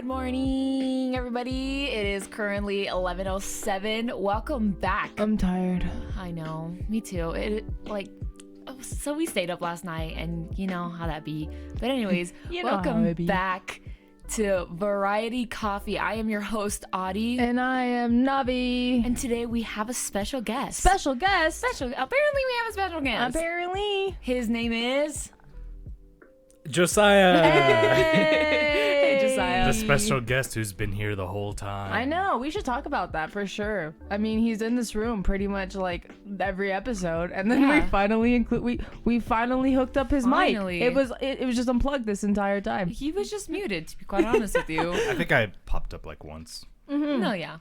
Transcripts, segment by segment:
Good morning, everybody. It is currently 11:07. Welcome back. I'm tired. I know, me too. So we stayed up last night, and you know how that be. But anyways, welcome back to Variety Coffee. I am your host, Audie. And I am Navi. And today we have a special guest. Apparently we have a special guest. Apparently. His name is... Josiah. Hey, Josiah. The special guest who's been here the whole time. I know. We should talk about that for sure. I mean, he's in this room pretty much like every episode, and then we finally we finally hooked up his mic. It was just unplugged this entire time. He was just muted, to be quite honest with you. I think I popped up like once. Mm-hmm. No, yeah.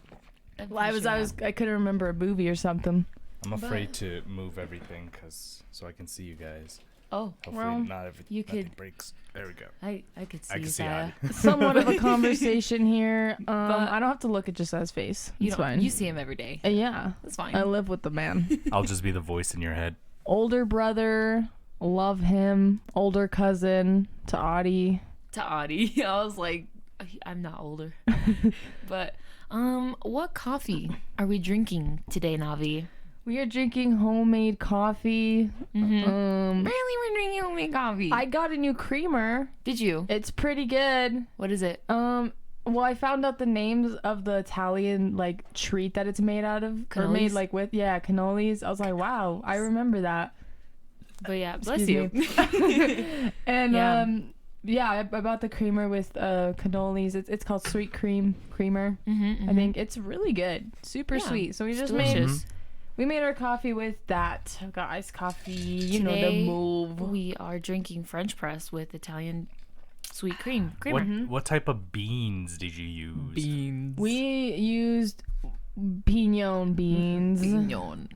I couldn't remember a movie or something. I'm afraid to move everything so I can see you guys. Oh, hopefully not everything breaks. There we go. I could see Josiah. Somewhat of a conversation here. I don't have to look at Josiah's face. It's fine. You see him every day. Yeah, that's fine. I live with the man. I'll just be the voice in your head. Older brother, love him. Older cousin to Audie. I was like, I'm not older. But what coffee are we drinking today, Navi? We are drinking homemade coffee. Mm-hmm. Really, we're drinking homemade coffee. I got a new creamer. Did you? It's pretty good. What is it? Well, I found out the names of the Italian like treat that it's made out of. Cannolis? Or made like with cannolis. I was like, wow, I remember that. But yeah, bless you. And I bought the creamer with cannolis. It's called sweet creamer. Mm-hmm. I think it's really good. Super sweet. So we just We made our coffee with that. I've got iced coffee, Today, the move. We are drinking French press with Italian sweet creamer. What type of beans did you use? Beans. We used pignon beans. Pignon.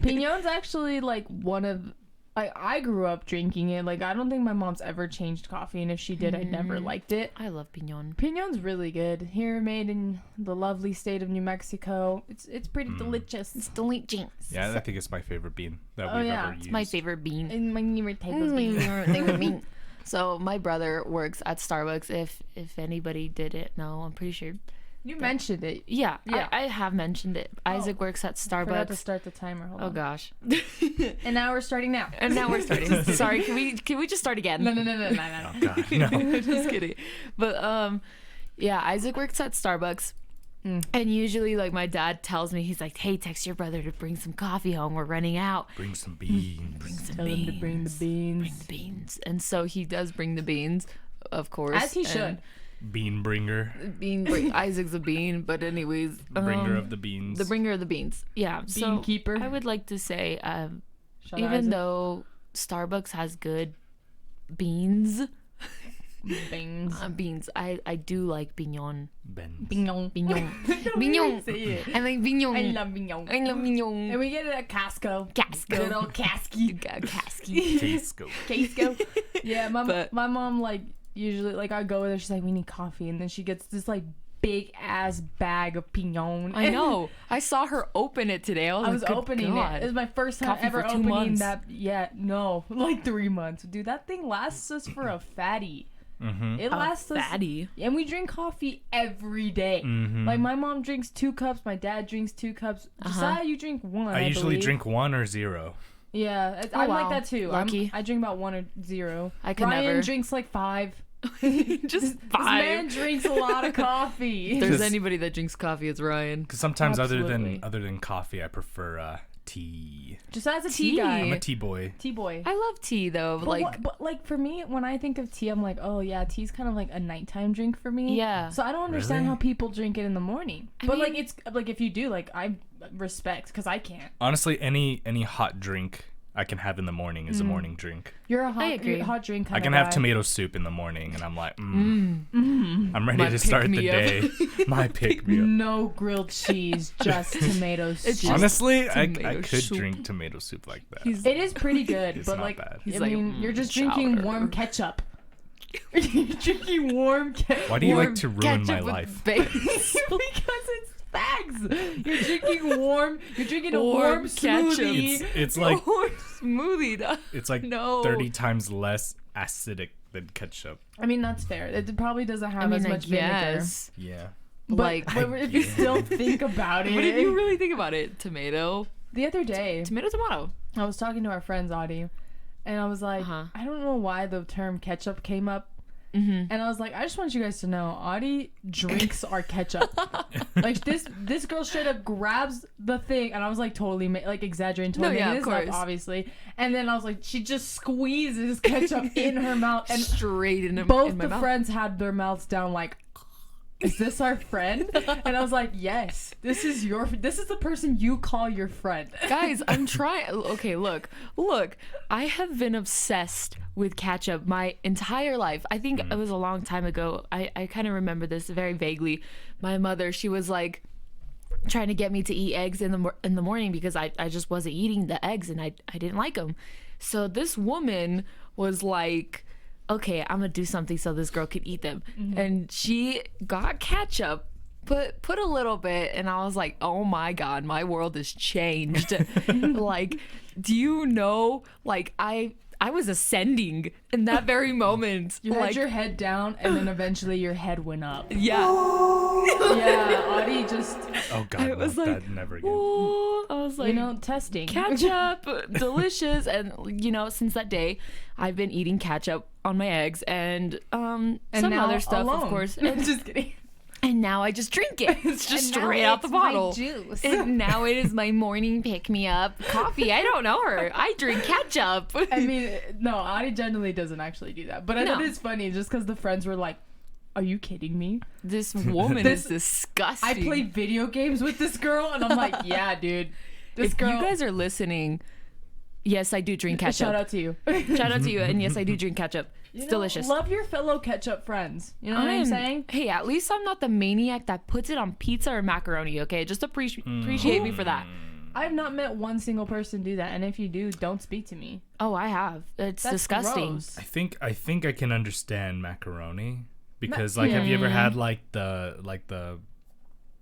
Pignon's actually like one of... I grew up drinking it. Like, I don't think my mom's ever changed coffee, and if she did, I never liked it. I love Pignon. Pignon's really good. Here, made in the lovely state of New Mexico. It's pretty delicious. It's delicious. Yeah, I think it's my favorite bean that we've ever used. It's my favorite bean. And my favorite type of bean. So my brother works at Starbucks. If anybody didn't know, I'm pretty sure. You mentioned it. Yeah. I have mentioned it. Isaac works at Starbucks. I forgot to start the timer. Hold on. Oh gosh. And now we're starting now. Sorry, can we just start again? No. Oh God, no. Just kidding. But Isaac works at Starbucks. And usually, like, my dad tells me, he's like, hey, text your brother to bring some coffee home. We're running out. Bring some beans. Tell him to bring the beans. Bring the beans. And so he does bring the beans, of course. As he should. Bean bringer. Isaac's a bean, but anyways. Bringer of the beans. The bringer of the beans. Yeah. Bean keeper. I would like to say, even though Starbucks has good beans, I do like Pignon. Pignon. Say it. I like Pignon. I love Pignon. And we get it at Costco. Good old Casky. Casco. Yeah, my mom, like, usually, like, I go with her, she's like, we need coffee, and then she gets this, like, big ass bag of Pignon. I know. I saw her open it today. I was opening it. It was my first time coffee ever for 2 opening months. that. Yeah, no, like 3 months. Dude, that thing lasts us for a fatty. Mm-hmm. It lasts us. Fatty. And we drink coffee every day. Mm-hmm. Like, my mom drinks 2 cups, my dad drinks 2 cups. Josiah, you drink 1. I usually believe. drink 1 or 0. Yeah, I'm like that too. Lucky. I drink about 1 or 0. I could Ryan never. drinks like 5. Just 5. This man drinks a lot of coffee. If there's anybody that drinks coffee, it's Ryan. Because sometimes Absolutely. other than coffee, I prefer tea. Just as a Tea. tea guy. I'm a tea boy. Tea boy. I love tea though. But like for me, when I think of tea, I'm like, oh yeah, tea's kind of like a nighttime drink for me. Yeah. So I don't understand Really? how people drink it in the morning. But like it's like if you do, like I respect because I can't. Honestly, any hot drink I can have in the morning is a morning drink. You're a I agree. hot drink kind I of can guy. have tomato soup in the morning, and I'm like, I'm ready My to start the pick-me-up. day. My pick me up. No grilled cheese, just tomato soup. just Honestly, I tomato could soup. drink tomato soup like that. It is pretty good, It's but not like bad. He's I like, mean, you're just drinking chowder. warm ketchup. You're drinking warm ketchup. Why do you like to ruin my Ketchup with life? base. Because it's facts. You're drinking warm. You're drinking a warm smoothie. It's like Warm smoothie. it's like No. 30 times less acidic than ketchup. I mean, that's fair. It probably doesn't have as much vinegar. Yeah. But if you still think about it. What did you really think about it? Tomato? The other day. Tomato. I was talking to our friends, Audie, and I was like, I don't know why the term ketchup came up. And I was like, I just want you guys to know, Audie drinks our ketchup. Like this girl straight up grabs the thing, and I was like totally exaggerating, totally making this up, obviously. And then I was like, she just squeezes ketchup in her mouth, and straight in both my the mouth. friends had their mouths down, like, is this our friend? And I was like, yes, this is the person you call your friend. Guys, I'm trying. Okay, look. I have been obsessed with ketchup my entire life. I think it was a long time ago. I kind of remember this very vaguely. My mother, she was like trying to get me to eat eggs in the morning because I just wasn't eating the eggs and I didn't like them. So this woman was like, okay, I'm gonna do something so this girl could eat them. And she got ketchup, put a little bit, and I was like, oh my god, my world has changed. Like, do you know, like, I was ascending in that very moment. You had your head down, and then eventually your head went up. Yeah. Yeah, Audie just... Oh god, I was like, that never again. Oh, I was like, testing. Ketchup, delicious. And, since that day, I've been eating ketchup on my eggs and some other stuff, of course. And just kidding. And now I just drink it. It's just straight out the bottle. Juice. And now it is my morning pick-me-up coffee. I don't know her. I drink ketchup. I mean, no, Audie generally doesn't actually do that. But I thought it's funny just because the friends were like, are you kidding me? This woman is disgusting. I play video games with this girl, and I'm like, yeah, dude. If you guys are listening, yes, I do drink ketchup. Shout out to you. Shout out to you. And yes, I do drink ketchup. It's delicious. Love your fellow ketchup friends. You know what I'm saying? Hey, at least I'm not the maniac that puts it on pizza or macaroni, okay? Just appreciate me for that. I've not met one single person do that, and if you do, don't speak to me. Oh, I have. That's disgusting. Gross. I think I can understand macaroni because have you ever had like the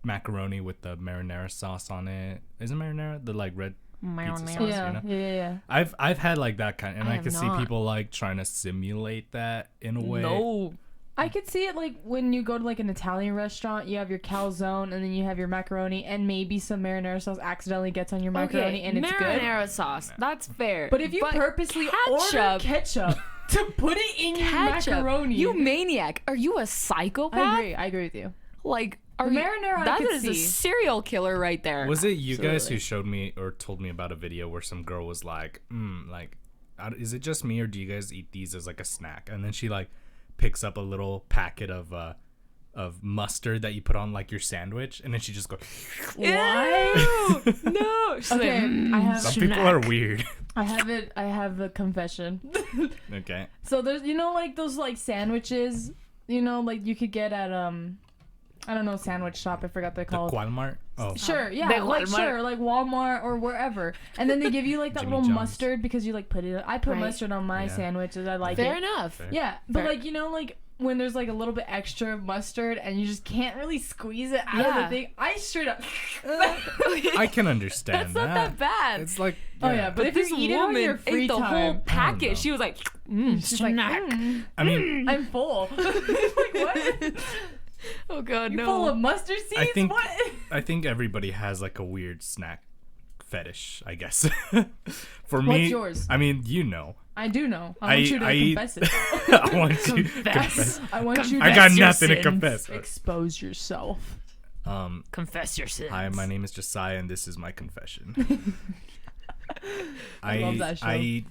macaroni with the marinara sauce on it? Isn't marinara the like red pizza sauce? Yeah. I've had like that kind, and I can see people like trying to simulate that in a way. No. I could see it like when you go to like an Italian restaurant, you have your calzone and then you have your macaroni and maybe some marinara sauce accidentally gets on your macaroni and it's good. Marinara sauce, that's fair. But if you purposely order ketchup to put it in your macaroni, you maniac! Are you a psychopath? I agree with you. Like, marinara, that is a serial killer right there. Was it you guys who showed me or told me about a video where some girl was like, is it just me or do you guys eat these as like a snack? And then she like picks up a little packet of mustard that you put on like your sandwich, and then she just goes, "What? No." Okay, I have some people are weird. I have a confession. Okay. So there's like those like sandwiches, like you could get at I don't know, sandwich shop. I forgot they call it. Walmart. Oh. Sure, yeah, like Walmart or wherever. And then they give you like that little mustard because you like put it. I put mustard on my sandwiches. I like it. Fair enough. Yeah, but like like when there's like a little bit extra mustard and you just can't really squeeze it out of the thing. I straight up. I can understand That's not that bad. It's like but if you eat it on your free ate the time, whole packet. She was like, she's snack. Like, I mean, I'm full. Like what? Oh god, You're full of mustard seeds? I think everybody has like a weird snack fetish, I guess. For me, what's yours? I mean, I do know. I want you to confess it. I want you to confess. I want you to I got nothing to confess. Expose yourself. Confess your sins. Hi, my name is Josiah, and this is my confession. I love that show. I eat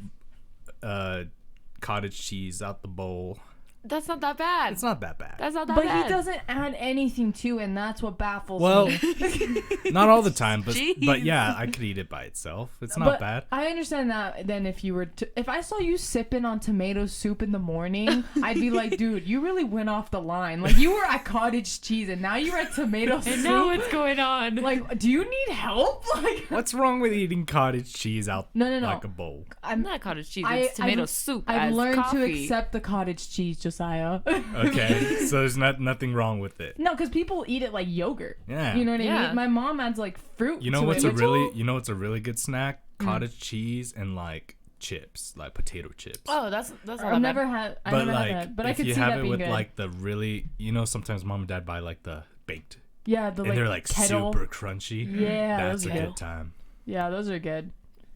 cottage cheese out the bowl. That's not that bad. It's not that bad. That's not that bad. But he doesn't add anything to it, and that's what baffles me. Not all the time, but yeah, I could eat it by itself. It's not bad. I understand that. Then if I saw you sipping on tomato soup in the morning, I'd be like, dude, you really went off the line. Like you were at cottage cheese, and now you're at tomato soup. And now what's going on? Like, do you need help? Like, what's wrong with eating cottage cheese out like a bowl? I'm not cottage cheese. It's tomato soup. I've learned coffee. to accept the cottage cheese, Josiah. Okay, so there's nothing wrong with it. No, because people eat it like yogurt. Yeah, you know what I mean. My mom adds like fruit. You know what's a really good snack? Cottage cheese and like chips, like potato chips. Oh, that's I've never had. I never had that, but I could see that being good. If you have it with like the really, sometimes mom and dad buy like the baked. Yeah, and they're like kettle. Super crunchy. Yeah, that's a good time. Yeah, those are good.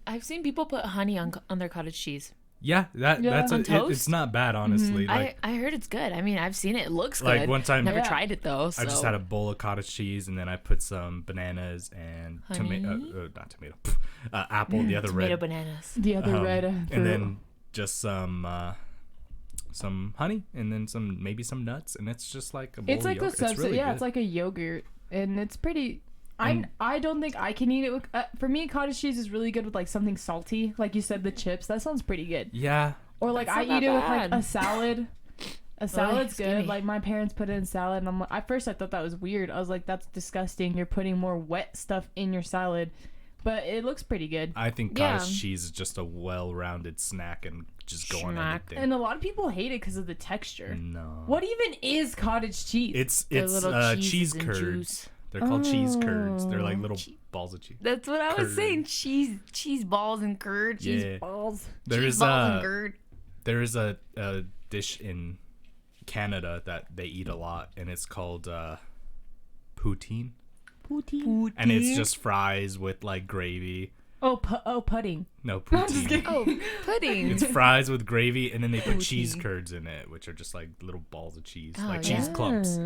I've seen people put honey on their cottage cheese. Yeah, that's it's not bad, honestly. Like, I heard it's good. I mean, I've seen it. It looks good. Like one time, never tried it though. So. I just had a bowl of cottage cheese, and then I put some bananas and apple, the other tomato red bananas, the other red, and then just some honey, and then maybe some nuts, and it's just like a bowl. It's like of yogurt. a substitute. Really it's like a yogurt, and it's pretty. I don't think I can eat it with, for me, cottage cheese is really good with like something salty, like you said, the chips. That sounds pretty good. Yeah. Or like I eat it with like a salad. A salad's good. Like my parents put it in salad, and I'm like, at first I thought that was weird. I was like, that's disgusting. You're putting more wet stuff in your salad, but it looks pretty good. I think cottage cheese is just a well-rounded snack and just go on anything. And a lot of people hate it because of the texture. No. What even is cottage cheese? It's cheese curds. Juice. They're called cheese curds. They're like little balls of cheese. That's what I was saying. Cheese balls and curd. Cheese balls. There is a dish in Canada that they eat a lot, and it's called poutine. Poutine. And it's just fries with like gravy. Pudding. No, poutine. Pudding. It's fries with gravy, and then they put cheese curds in it, which are just like little balls of cheese, cheese clumps.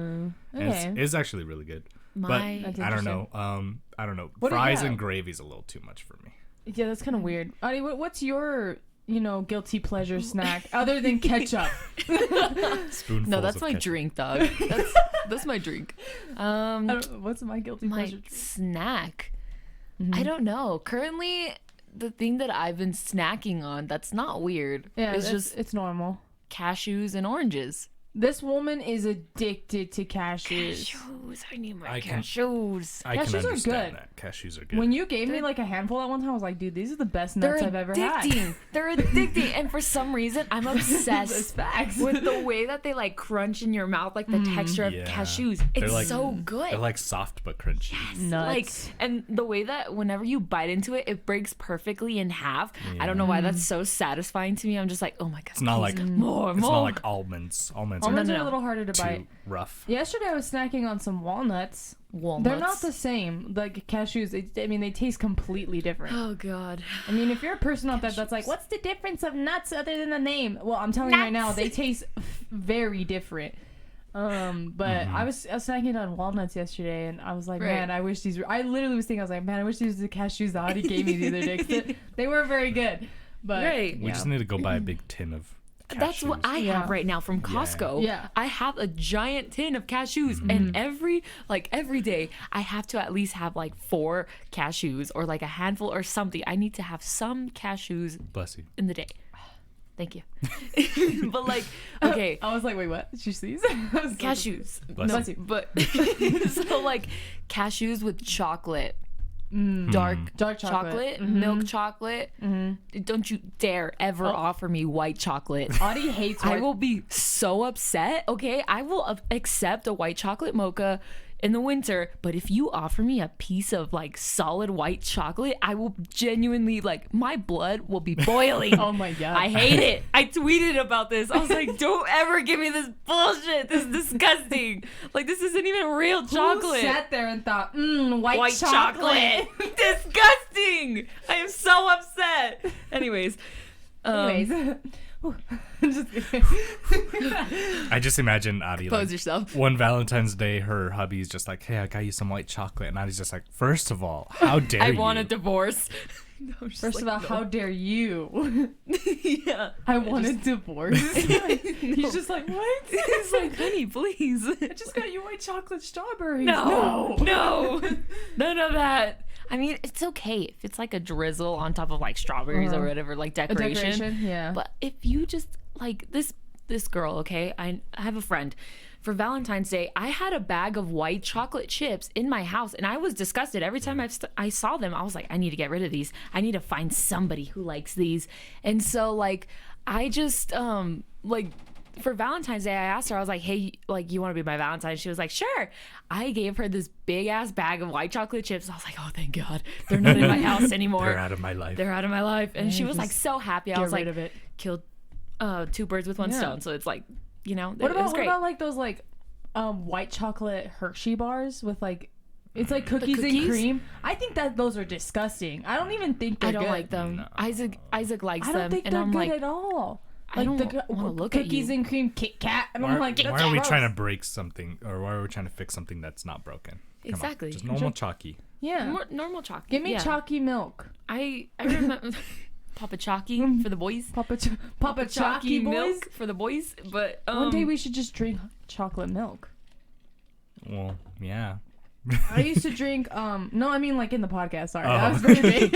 Okay. It's actually really good. But I don't know. Fries and gravy's a little too much for me. Yeah, that's kind of weird. Adi, what's your guilty pleasure snack other than ketchup? Spoonfuls. No, that's my ketchup. Drink, dog. That's my drink. What's my guilty pleasure drink? Snack? I don't know. Currently, the thing that I've been snacking on that's not weird. Yeah, it's normal. Cashews and oranges. This woman is addicted to cashews. I need my cashews. Cashews are good. Cashews are good. When you gave me like a handful at one time, I was like, dude, these are the best nuts I've ever had. They're addicting. And for some reason, I'm obsessed with the way that they like crunch in your mouth, like the texture of cashews. It's so good. They're like soft but crunchy. Yes. Nuts. And the way that whenever you bite into it, it breaks perfectly in half. Yeah. I don't know why that's so satisfying to me. I'm just like, oh my God. It's not like more. It's not like almonds. Almonds are a little harder to bite. Rough. Yesterday I was snacking on some walnuts. They're not the same. Like cashews, they taste completely different. Oh God. I mean, if you're a person out there that's like, what's the difference of nuts other than the name? Well, I'm telling you right now, they taste very different. But I was snacking on walnuts yesterday, and I was like, man, I wish these were. I literally was thinking, I was like, man, I wish these were the cashews that Adi gave me the other day. 'Cause they were very good. But we just need to go buy a big tin of cashews. That's what I have right now from Costco. Yeah. I have a giant tin of cashews, and every day I have to at least have like 4 cashews or like a handful or something. I need to have some cashews in the day. Thank you. But like, okay. I was like, wait, what? Did you sneeze? Cashews. Bless you. But so like cashews with chocolate. Dark chocolate, milk chocolate. Don't you dare ever offer me white chocolate. Adi hates white. I will be so upset. Okay, I will accept a white chocolate mocha in the winter, but if you offer me a piece of like solid white chocolate, I will genuinely like my blood will be boiling. Oh my God, I hate it. I tweeted about this. I was like, don't ever give me this bullshit. This is disgusting. Like this isn't even real chocolate. Who sat there and thought, white chocolate. Disgusting. I am so upset. Anyways. I just imagine Adi pose yourself. One Valentine's Day, her hubby's just like, hey, I got you some white chocolate, and Adi's just like, first of all, how dare you? I want a divorce. No, first of all, how dare you? Yeah, I want a divorce. He's just like, what? He's like, honey, please. I just got you white chocolate strawberries. No, none of that. I mean, it's okay if it's like a drizzle on top of like strawberries or whatever, like decoration. Yeah. But if you just like this girl, okay, I have a friend. For Valentine's Day, I had a bag of white chocolate chips in my house, and I was disgusted. Every time I saw them, I was like, I need to get rid of these. I need to find somebody who likes these. And so, like, I just, like, for Valentine's Day, I asked her, I was like, hey, like, you want to be my Valentine? She was like, sure. I gave her this big ass bag of white chocolate chips. I was like, oh, thank God. They're not in my house anymore. They're out of my life. And she was like so happy. I was like, killed 2 birds with 1 stone. So it's like, you know, what about like those like white chocolate Hershey bars with like, it's like cookies and cream. I think that those are disgusting. I don't even think they're good. I don't like them. No. Isaac likes them. I don't think they're good at all. Like I don't want to look at cookies and cream Kit Kat, and I'm like, why are we trying to break something, or why are we trying to fix something that's not broken? Exactly, just normal chalky. Yeah, normal chalky. Give me chalky milk. I remember Papa Chalky for the boys. Papa Chalky milk for the boys. But one day we should just drink chocolate milk. Well, yeah. I used to drink no, I mean like in the podcast. Sorry, that was very big.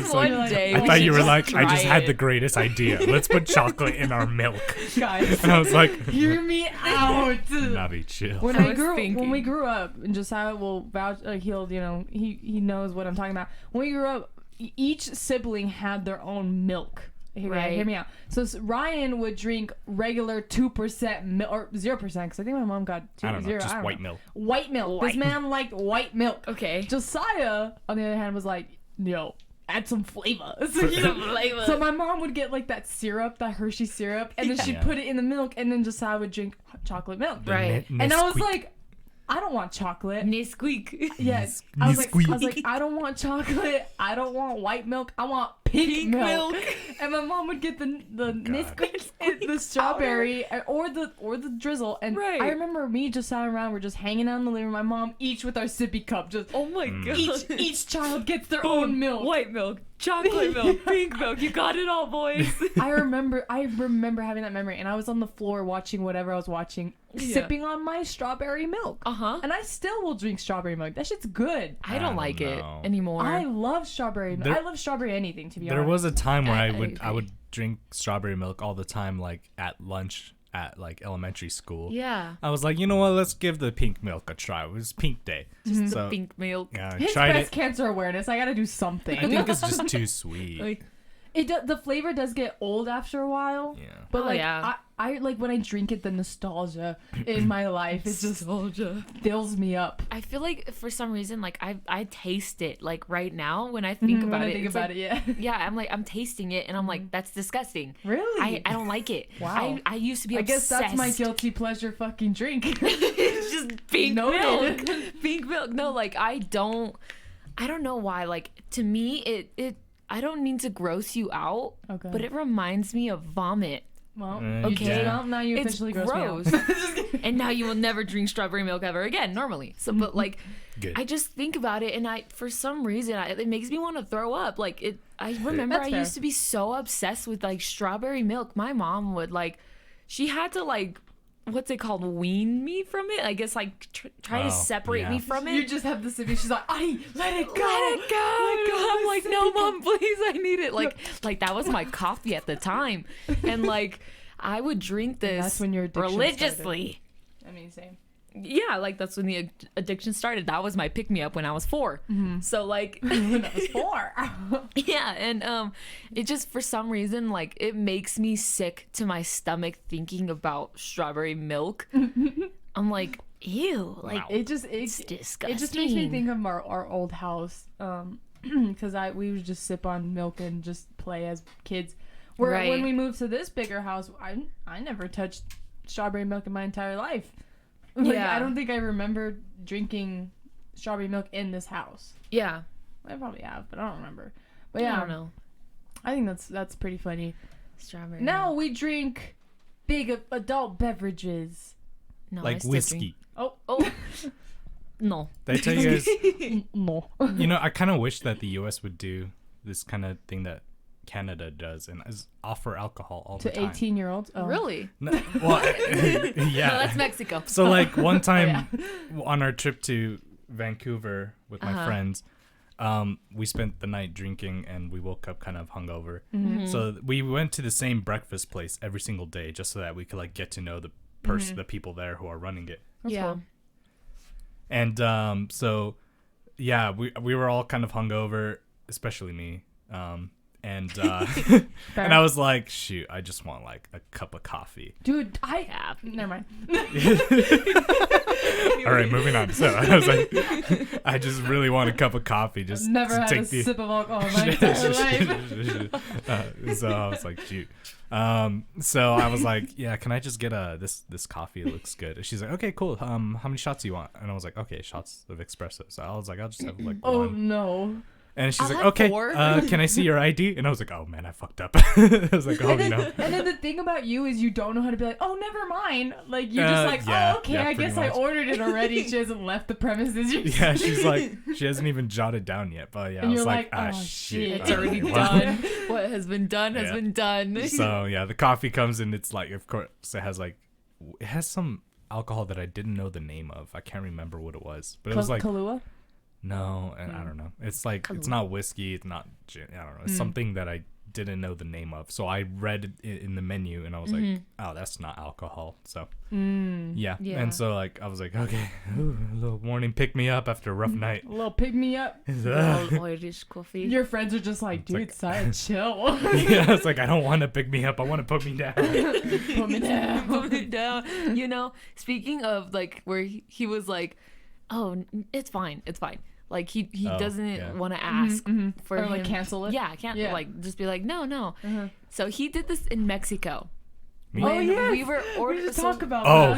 One day I thought you were like, I just had the greatest idea. Let's put chocolate in our milk, guys. And I was like, hear me out. Navi, chill. When we grew up, and Josiah will vouch, like he'll, you know, he knows what I'm talking about. When we grew up, each sibling had their own milk. Right. Hear me out. So Ryan would drink regular 2% milk or 0%, because I think my mom got 0. Just white milk. White milk. This man liked white milk. Okay. Josiah, on the other hand, was like, yo, add some flavor. So my mom would get like that syrup, that Hershey syrup, and then she'd put it in the milk, and then Josiah would drink chocolate milk. Right. And I was like, I don't want chocolate. Nesquik. Yes. I was like, I don't want chocolate. I don't want white milk. I want pink milk. And my mom would get the Nesquik, the strawberry, or the drizzle. And I remember me just sat around, we're just hanging out in the living room. My mom, each with our sippy cup, just oh my god. Each child gets their own milk. White milk, chocolate milk, pink milk. You got it all, boys. I remember having that memory, and I was on the floor watching whatever I was watching, sipping on my strawberry milk. And I still will drink strawberry milk. That shit's good. I don't like it anymore. I love strawberry milk. I love strawberry anything, to be honest. There was a time where I would drink strawberry milk all the time, like at lunch at like elementary school. Yeah. I was like, you know what? Let's give the pink milk a try. It was pink day. Just the pink milk. Yeah, his breast cancer awareness. I gotta do something. I think it's just too sweet. The flavor does get old after a while. Yeah. But I like when I drink it, the nostalgia in my life is just fills me up. I feel like for some reason, like I taste it like right now when I think about it. Yeah, I'm tasting it and I'm like, that's disgusting. Really? I don't like it. Wow. I used to be obsessed. I guess that's my guilty pleasure fucking drink. It's just pink milk. Pink milk. No, like I don't know why. Like to me, it I don't mean to gross you out, but it reminds me of vomit. Well, okay. Well, now you officially gross me out. And now you will never drink strawberry milk ever again, normally. So, but like, I just think about it, and for some reason, it makes me want to throw up. Like, I remember I used to be so obsessed with like strawberry milk. My mom would she had to like, what's it called, wean me from it, I guess, like try to separate me from it. You just have the sippy. She's like, let it go. I'm like, no, mom, please, I need it. Like that was my coffee at the time, and like I would drink this that's when your religiously started. I mean, same. Yeah, like that's when the addiction started. That was my pick me up when I was 4. So like when I was 4. Yeah, and it just for some reason like it makes me sick to my stomach thinking about strawberry milk. I'm like, ew, like it's disgusting. It just makes me think of our old house, because we would just sip on milk and just play as kids. When we moved to this bigger house, I never touched strawberry milk in my entire life. I don't think I remember drinking strawberry milk in this house. Yeah. I probably have, but I don't remember. But yeah, I don't know. I think that's pretty funny. Strawberry now milk. We drink big adult beverages. No, like whiskey. Oh. No. Did I tell you guys? No. You know, I kind of wish that the U.S. would do this kind of thing that Canada does, and is offer alcohol all the time to 18-year-olds. Oh. Really? No, well, yeah. No, that's Mexico. So like one time on our trip to Vancouver with my friends, we spent the night drinking, and we woke up kind of hungover. So we went to the same breakfast place every single day just so that we could like get to know the the people there who are running it. That's cool. And so yeah, we were all kind of hungover, especially me. And and I was like, shoot, I just want like a cup of coffee. Dude, never mind. All right, moving on. So I was like, I just really want a cup of coffee. Just never to had take a sip of alcohol in my entire life. So I was like, shoot. So I was like, yeah, can I just get this coffee? It looks good. And she's like, okay, cool. How many shots do you want? And I was like, okay, shots of espresso. So I was like, I'll just have like oh one. no. And she's I'll like, have okay, 4. can I see your ID? And I was like, oh man, I fucked up. I was like, oh no. And then the thing about you is you don't know how to be like, oh, never mind. Like, you're just like, yeah, oh, okay, yeah, I guess pretty I much. ordered it already. She hasn't left the premises. Yeah, she's like, she hasn't even jotted down yet. But yeah, And I was you're like, like, ah, oh, shit. It's already done. What has been done has been done. So yeah, the coffee comes and it's like, of course, it has some alcohol that I didn't know the name of. I can't remember what it was, but it was like Kahlua? no, and I don't know. It's like it's not whiskey. It's not gin. I don't know. It's something that I didn't know the name of. So I read it in the menu and I was like, oh, that's not alcohol. So yeah. And so like I was like, okay, a little morning pick me up after a rough night. A little pick me up. All Irish coffee. Your friends are just like, dude, Saya, chill. Yeah, it's like I don't want to pick me up. I want to put me down. Put me down. Put me down. You know, speaking of like where he was like, oh, it's fine. Like he doesn't want to ask for or him. like cancel it. Yeah, I can't like just be like no. So he did this in Mexico. Me? Oh yeah, we were ordering. just talk about Oh.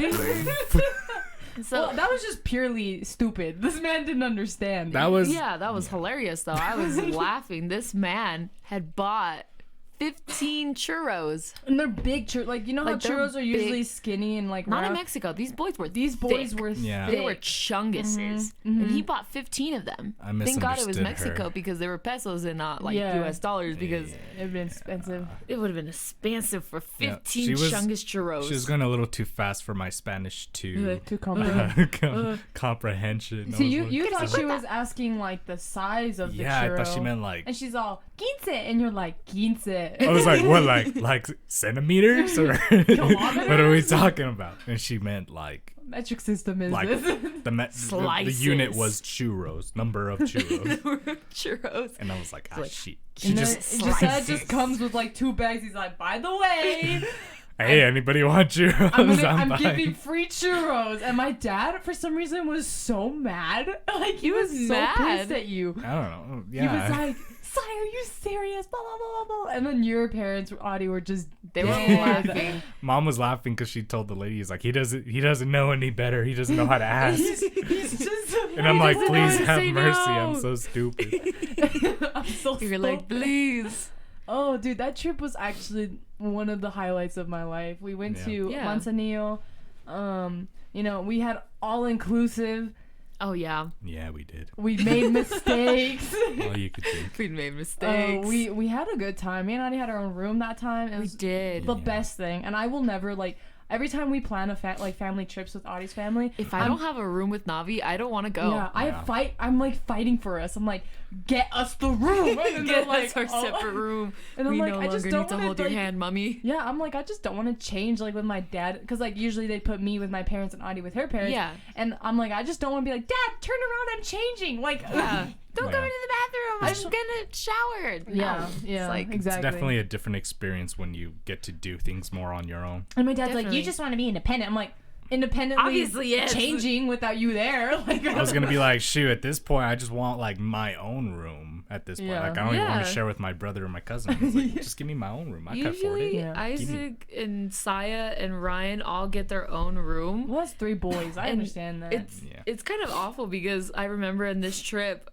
So well, that was just purely stupid. This man didn't understand. That was that was hilarious though. I was laughing. This man had bought 15 churros. And they're big churros. Like, you know how Like, they're churros are usually big. skinny and like Not in round? Mexico. These boys were Yeah. They were chunguses, and he bought 15 of them. I Thank God it was misunderstood Mexico her. because they were pesos and not like Yeah. U.S. dollars because It'd been expensive. it would have been expensive for 15 she was- chungus churros. She was going a little too fast for my Spanish to To comprehend. comprehension. So I you was you like, thought she was asking like the size of the yeah, churro. I thought she meant like. And she's all, 15, and you're like, 15. I was like, what, like centimeters or what are we talking about? And she meant like Metric system is like this. the unit was churros, number of churros, churros. and I was like, ah, like- shit. And then She Josiah just comes with like 2 bags. He's like, by the way, hey, anybody want churros? I'm buying. giving free churros. And my dad, for some reason, was so mad. Like, he was so mad. pissed at you. I don't know. He Yeah. was like, Sai, are you serious? Blah, blah, blah, blah, blah. And then your parents, Audie, were just They were dead. laughing. Mom was laughing because she told the lady, he's like, he doesn't know any better. He doesn't know how to ask. He's just. And I'm like, doesn't know please how to have say mercy. no. I'm so stupid. I'm so You're like, stupid. please. Oh, dude, that trip was actually one of the highlights of my life. We went Yeah. to Yeah. Manzanillo. You know, we had all inclusive. Oh yeah, Yeah, we did. We made mistakes. All you could think. we made mistakes. We had a good time. Me and Audie had our own room that time. It We was did. the best thing. And I will never like. Every time we plan a family trips with Audie's family, If I don't have a room with Navi, I don't want to go. yeah, Yeah. I'm like fighting for us. I'm like, get us the room. And Get they're us our oh. separate room. And I'm we like, no I just longer don't need to wanna, hold your like- hand, mommy. Yeah, I'm like, I just don't want to change like with my dad, because like usually they put me with my parents and Audie with her parents. Yeah. And I'm like, I just don't want to be like, Dad, turn around, I'm changing. Like, Yeah. Don't go Yeah. into the bathroom. I'm gonna shower. No. yeah, It's like, exactly. It's definitely a different experience when you get to do things more on your own. And my dad's like, Definitely. you just want to be independent. I'm like, independently Obviously, yes. changing without you there. Like, I was gonna be like, shoot, at this point, I just want like my own room. At this point, Yeah. like I don't even want Yeah. to share with my brother or my cousin. I was like, just give me my own room. I can afford usually it. Yeah. Isaac and Saya and Ryan all get their own room. well, that's 3 boys. I And understand that. Yeah. It's kind of awful because I remember in this trip,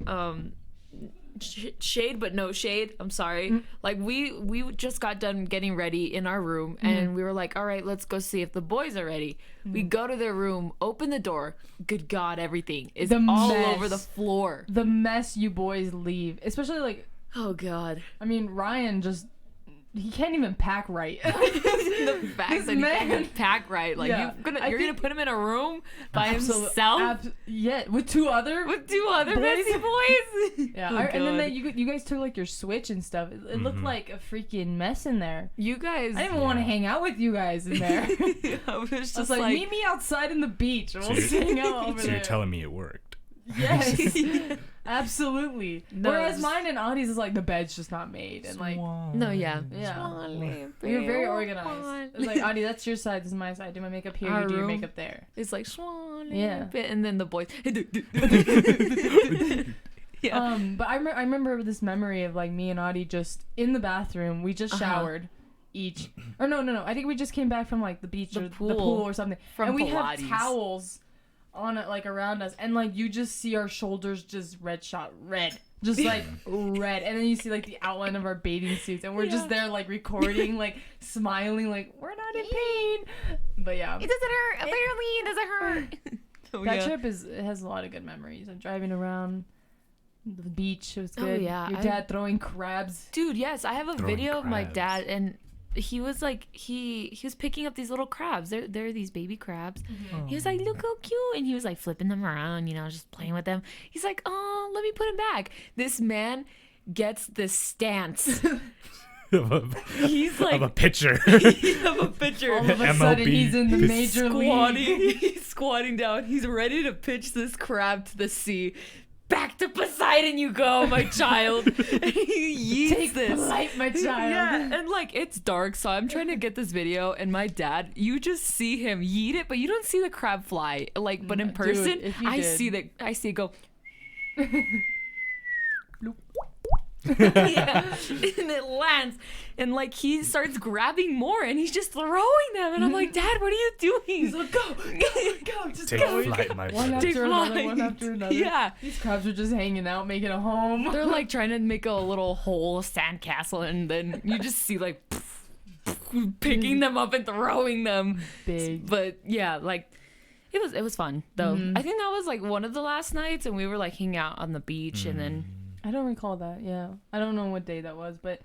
shade but no shade. I'm sorry. Like we just got done getting ready in our room, and we were like, all right, let's go see if the boys are ready. We go to their room, open the door. Good God, everything is The all mess. over the floor. the mess you boys leave, especially like, Oh God. I mean, Ryan just, he can't even pack right. The fact This that he man- can't pack right. Like Yeah. you're gonna put him in a room by himself Yeah, with 2 other. with 2 other Boys? messy boys. Yeah, Oh, and then God. you guys took like your Switch and stuff. It looked like a freaking mess in there. You guys. I didn't even want to hang out with you guys in there. I was just I was like, like meet me outside in the beach. We'll you're- hang out over So there. you're telling me it worked? Yes. Absolutely. Whereas mine and Audie's is like the bed's just not made and like no, yeah. You're very organized. It's like, Audie, that's your side, this is my side. Do my makeup here, you do your makeup there. It's like swan. Yeah. And then the boys. Yeah. But I remember this memory of like me and Audie just in the bathroom. We just showered each. Or no. I think we just came back from like the beach or the pool or something. From and we Pilates. have towels on it like around us, and like you just see our shoulders just red, just like red, and then you see like the outline of our bathing suits, and we're just there like recording, like smiling, like we're not in pain. But yeah, it doesn't hurt. Apparently, it doesn't hurt. That trip has a lot of good memories. And driving around the beach, it was good. Oh yeah, your dad throwing crabs. Dude, yes, I have a video of my dad, and he was like he was picking up these little crabs. They're these baby crabs. He was like, look how cute, and he was like flipping them around, just playing with them. He's like, oh, let me put him back. This man gets this stance. He's like of a pitcher. Of a pitcher. All of a sudden, he's in the major league. He's squatting down. He's ready to pitch this crab to the sea. Back to Poseidon you go, my child. And he yeets Take this. flight, my child. Yeah, and like it's dark, so I'm trying to get this video, and my dad, you just see him yeet it, but you don't see the crab fly. Like, but in person, dude, I see it go. Yeah, and it lands, and like he starts grabbing more, and he's just throwing them, and I'm like, Dad, what are you doing? He's like, go, just Take go. flight, my One friend. after another. Yeah, these crabs are just hanging out, making a home. they're like trying to make a little hole sandcastle, and then you just see like picking them up and throwing them. Big. But yeah, like it was fun though. I think that was like one of the last nights, and we were like hanging out on the beach, and then I don't recall that. Yeah, I don't know what day that was, but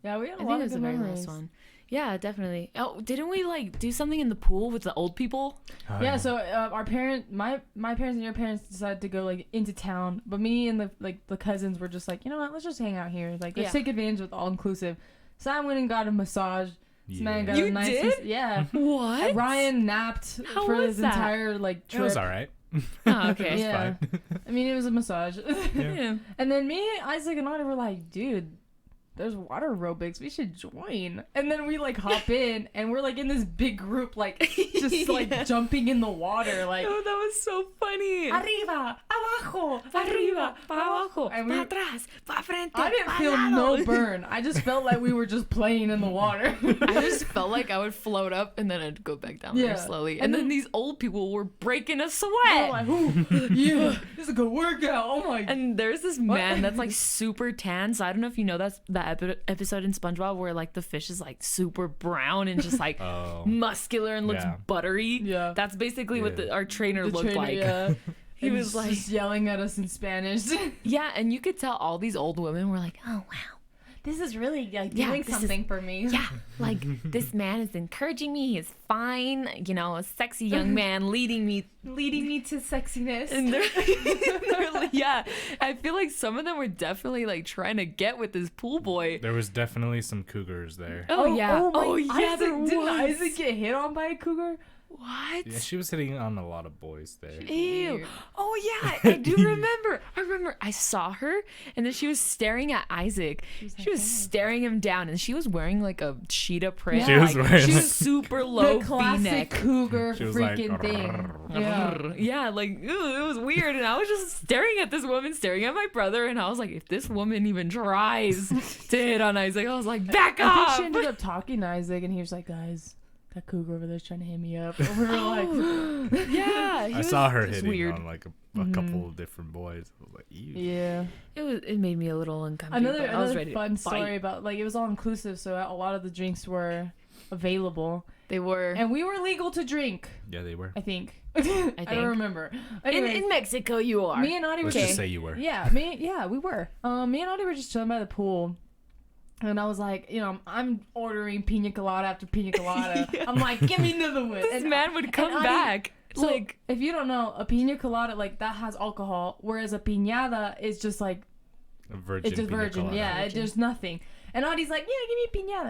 yeah, we had a lot of good memories. Last one. Yeah, definitely. Oh, didn't we like do something in the pool with the old people? Yeah, so our my parents and your parents decided to go like into town, but me and the cousins were just like, you know what, let's just hang out here. Like, let's take advantage with all inclusive. Sam went and got a massage. This man got a nice. Did? Yeah. What? And Ryan napped for his entire like trip. It was all right. Oh, okay. Yeah. I mean, it was a massage. Yeah. And then me, Isaac, and Audie were like, dude, there's water aerobics. We should join. And then we like hop in, and we're like in this big group, like just like jumping in the water, like. Oh, that was so funny. Arriba, abajo, arriba, para abajo, and para atrás, para frente. I didn't feel no burn. I just felt like we were just playing in the water. I just felt like I would float up and then I'd go back down very slowly. And then these old people were breaking a sweat. Like, yeah, this is a good workout. Oh my. And there's this man that's like super tan. So I don't know if you know that episode in SpongeBob where like the fish is like super brown and just like muscular and looks buttery. Yeah. That's basically what our trainer looked like. Yeah. He was like just yelling at us in Spanish. Yeah, and you could tell all these old women were like, oh wow, this is really like doing something for me. Yeah, like this man is encouraging me. He's fine, a sexy young man leading me to sexiness. And they're yeah, I feel like some of them were definitely like trying to get with this pool boy. There was definitely some cougars there. Oh yeah. Didn't Isaac get hit on by a cougar? What? Yeah, she was hitting on a lot of boys there. Ew. Oh yeah, I do remember. I saw her, and then she was staring at Isaac. She was staring him down, and she was wearing like a cheetah print. She was wearing she was super low the classic V-neck cougar freaking like, thing. Yeah, like it was weird, and I was just staring at this woman, staring at my brother, and I was like, if this woman even tries to hit on Isaac, I was like, back off. I think she ended up talking to Isaac, and he was like, guys, that cougar over there's trying to hit me up. And we were like, yeah. I saw her hitting on like a couple of different boys. I was like, ew. Yeah. It made me a little uncomfortable. Another fun story about like it was all inclusive, so a lot of the drinks were available. They were, and we were legal to drink. Yeah, they were. I think. I don't remember. Anyways, in Mexico, you are. Me and Audie were. Let's just say you were. Yeah, we were. Me and Audie were just chilling by the pool. And I was like, I'm ordering pina colada after pina colada. Yeah. I'm like, give me another one. This man would come back. So, like, if you don't know, a pina colada, like, that has alcohol, whereas a piñata is just, like... A virgin. It's just virgin, colada. Yeah. There's nothing. And Audie's like, yeah,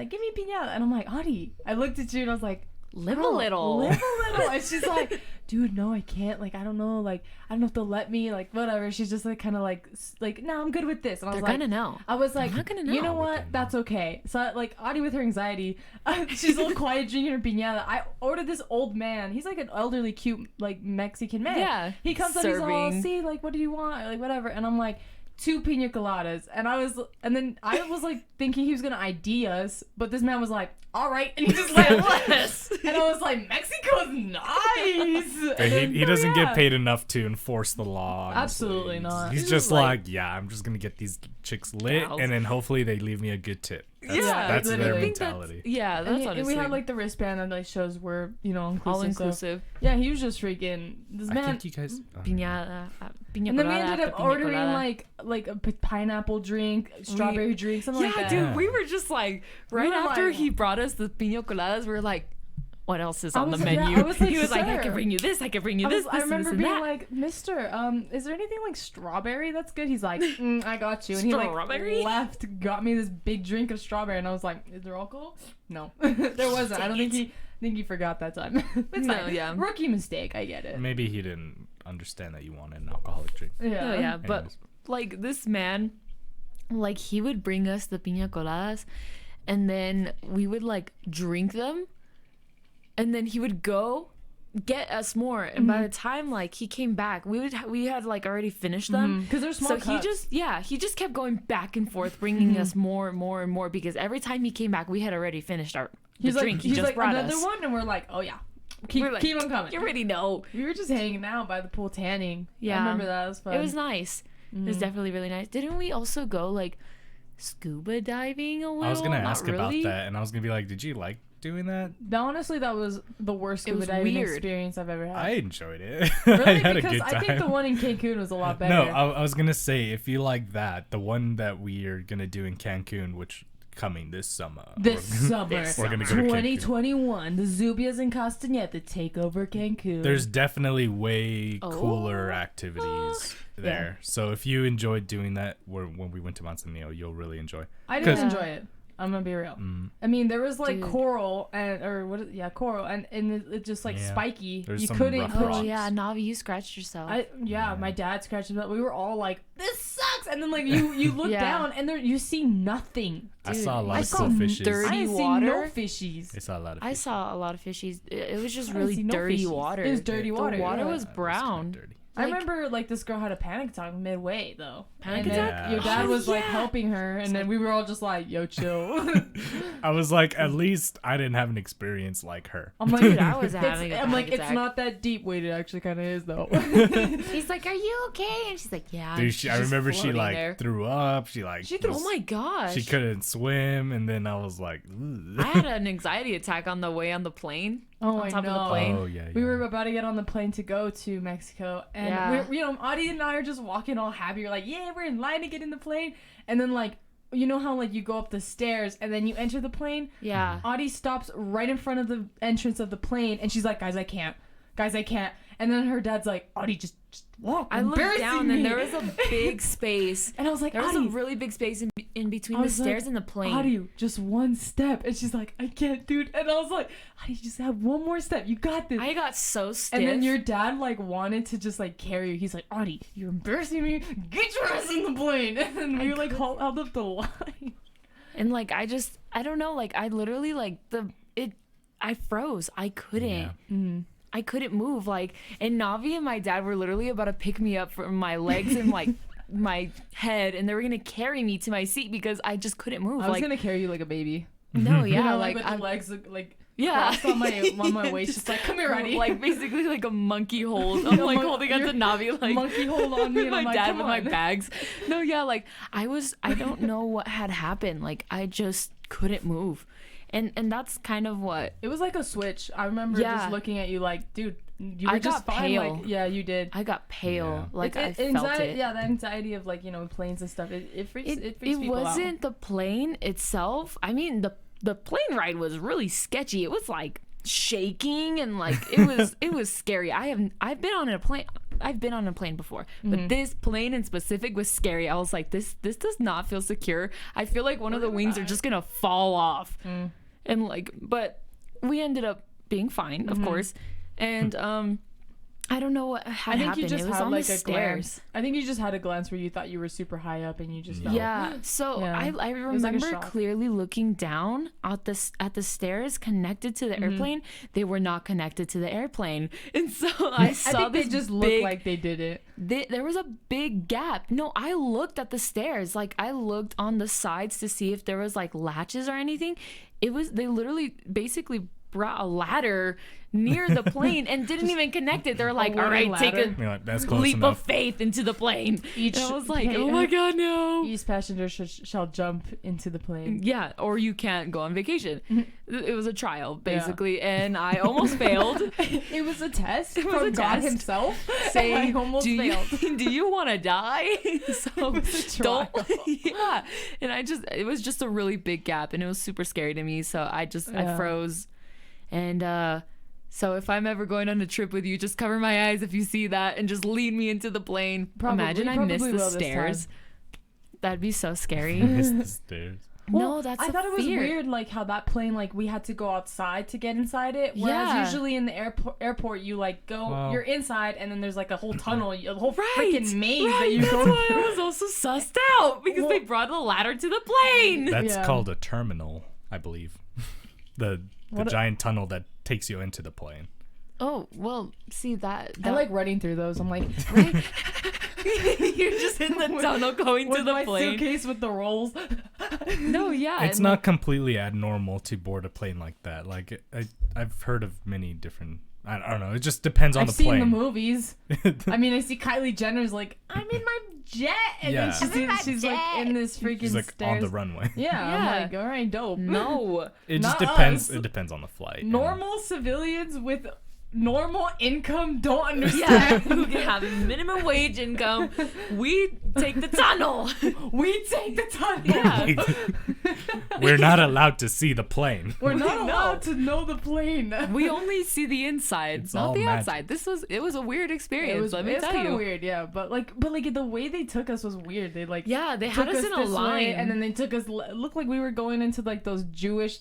give me a piñata. And I'm like, Audie, I looked at you and I was like... Live a little. And she's like, dude, no, I can't. Like, I don't know. Like, I don't know if they'll let me. Like, whatever. She's just like kind of like, no, I'm good with this. And I was They're gonna know. I was like, I'm not gonna know. you know what? That's okay. So, like, Audie with her anxiety, she's a little quiet drinking her piñata. I ordered this old man. He's like an elderly, cute, like, Mexican man. Yeah. He comes up, he's all, see, like, what do you want? Like, whatever. And I'm like, 2 pina coladas. And then I was like thinking he was gonna ID us, but this man was like, all right, and he just let us. And I was like, Mexico's nice. He doesn't get paid enough to enforce the law. Honestly. Absolutely not. He's just like, yeah, I'm just gonna get these chicks lit, and then hopefully they leave me a good tip. That's their mentality. That's honestly. And we had like the wristband that like shows we're inclusive. All inclusive. So, yeah, he was just freaking this man. I think you guys piñata. And then we ended up ordering like a pineapple drink, strawberry drink, something like that. Yeah, dude, we were just like after he brought us the piña coladas, we were like, what else is on the menu? I was like, he was like, I can bring you this, I can bring you this. I remember being like, Mister, is there anything like strawberry that's good? He's like, I got you. And he like got me this big drink of strawberry, and I was like, is there alcohol? No, there wasn't. I don't think he forgot that time. It's fine. Yeah, rookie mistake. I get it. Maybe he didn't understand that you wanted an alcoholic drink. Yeah. But like this man, like he would bring us the piña coladas, and then we would like drink them. And then he would go get us more, and by the time like he came back, we had like already finished them because they're small. So cups. he just kept going back and forth, bringing us more and more and more, because every time he came back, we had already finished the drink. He just like, brought another us one, and we're like, oh yeah, keep on coming. You already know. We were just hanging out by the pool tanning. Yeah, I remember that. It was fun. It was nice. It was definitely really nice. Didn't we also go like scuba diving a little? I was gonna ask about that, and I was gonna be like, did you like doing that? Honestly, that was the worst scuba diving experience I've ever had. I enjoyed it. Really? I had because a good time. I think the one in Cancun was a lot better. No, I was gonna say, if you like that, the one that we are gonna do in Cancun, which coming this summer. We're gonna go to 2021. The Zubias and Castañeda take over Cancun. There's definitely way cooler activities there. Yeah. So if you enjoyed doing that, when we went to Manzanillo, you'll really enjoy. I did enjoy it. I'm gonna be real. I mean, there was like coral coral, and it's just like spiky. There's you couldn't. Oh yeah, Navi, you scratched yourself. My dad scratched himself. We were all like, "This sucks," and then like you look down and you see nothing. Dude, I saw a lot of cool fishies. I saw no fishies. I saw a lot of fishies. I saw a lot of fishies. It was just really dirty water. It was dirty water. The water was brown. I remember like this girl had a panic attack midway though. Panic attack? Your dad was like helping her, and then we were all just like, "Yo, chill." I was like, at least I didn't have an experience like her. I'm like, dude, I was having a panic attack. It's not that deep. Wait, it actually kind of is though. He's like, "Are you okay?" And she's like, "Yeah." Dude, I remember she like threw up. She threw. Oh my gosh. She couldn't swim, and then I was like, ugh. I had an anxiety attack on the way on the plane. On top of the plane. Oh yeah. We were about to get on the plane to go to Mexico, and Audie and I are just walking all happy. We're like, yeah, we're in line to get in the plane, and then like, you know how like you go up the stairs and then you enter the plane? Yeah. Audie stops right in front of the entrance of the plane, and she's like, guys, I can't. And then her dad's like, Audie, just walk. I looked down and there was a big space. And I was like, there was a really big space in between the stairs and the plane. Audie, just one step. And she's like, I can't, dude. And I was like, Audie, just have one more step. You got this. I got so stiff. And then your dad like wanted to just like carry you. He's like, Audie, you're embarrassing me. Get your ass in the plane. And then we like held up the line. And like, I don't know. Like, I literally like I froze. I couldn't. Yeah. Mm-hmm. I couldn't move, like, and Navi and my dad were literally about to pick me up from my legs and like my head, and they were gonna carry me to my seat because I just couldn't move. I was gonna carry you like a baby. No, yeah, you know, like with the legs like on my waist, just like, come here, Audie. Like basically like a monkey hold. I'm like holding onto Navi, like monkey hold on me, and my like, dad with my bags. No, yeah, like I don't know what had happened. Like I just couldn't move. And that's kind of what it was like a switch. I remember just looking at you like, dude, you were just fine. Pale. Like, yeah, you did. I got pale. Yeah. Like I felt it. Yeah, the anxiety of like, planes and stuff. It freaks people out. It wasn't the plane itself. I mean, the plane ride was really sketchy. It was like shaking and like it was scary. I've been on a plane before, but this plane in specific was scary. I was like, this does not feel secure. I feel like one of the wings are just gonna fall off. And like, but we ended up being fine, of course. And I don't know what had I think happened. you just it was had on like the a stairs. glance. I think you just had a glance where you thought you were super high up and you just felt. Yeah. So Yeah. I remember clearly looking down at the stairs connected to the airplane. They were not connected to the airplane, and so I saw they just looked like they did it. There was a big gap. No, I looked at the stairs. Like I looked on the sides to see if there was like latches or anything. They literally basically brought a ladder near the plane and didn't even connect it. They're like, all right, ladder. take a That's leap enough. of faith into the plane. And I was like, oh my God, no. Each passenger shall jump into the plane. Yeah, or you can't go on vacation. It was a trial, basically, and I almost failed. It was a test It was from a God test. himself Saying, I almost failed. do you want to die? So don't. trial. Yeah, and it was just a really big gap, and it was super scary to me. So I froze, and so if I'm ever going on a trip with you, just cover my eyes if you see that, and just lead me into the plane. Imagine I missed the stairs. That'd be so scary. Missed the stairs. No, that's I a thought it was fear. weird, like how that plane, like we had to go outside to get inside it. Whereas usually in the airport, you like go, you're inside, and then there's like a whole tunnel, a whole freaking maze that you That's go why through. I was also sussed out because they brought the ladder to the plane. That's called a terminal, I believe. The giant tunnel that takes you into the plane. Oh, well, see that. I like running through those. I'm like, Right? You're just in the tunnel going to with the my plane. suitcase with the rolls. No, yeah. It's not completely abnormal to board a plane like that. Like I've heard of many different. I don't know. It just depends on I've the seen plane. the movies. I mean, I see Kylie Jenner's like, I'm in my jet, and then she's like in this freaking She's like stairs. on the runway. Yeah, I'm like, all right, dope. No. It just Not depends. us. It depends on the flight. Normal civilians with normal income don't Yeah, understand. who can have minimum wage income. We take the tunnel. We take the tunnel. Yeah. We're not allowed to see the plane. We're not allowed to know the plane. We only see the inside, It's not all the magic. outside. It was a weird experience. Let me tell kind you. of weird, yeah. But like the way they took us was weird. They like They had took us in a this way, line, and then they took us. Looked like we were going into like those Jewish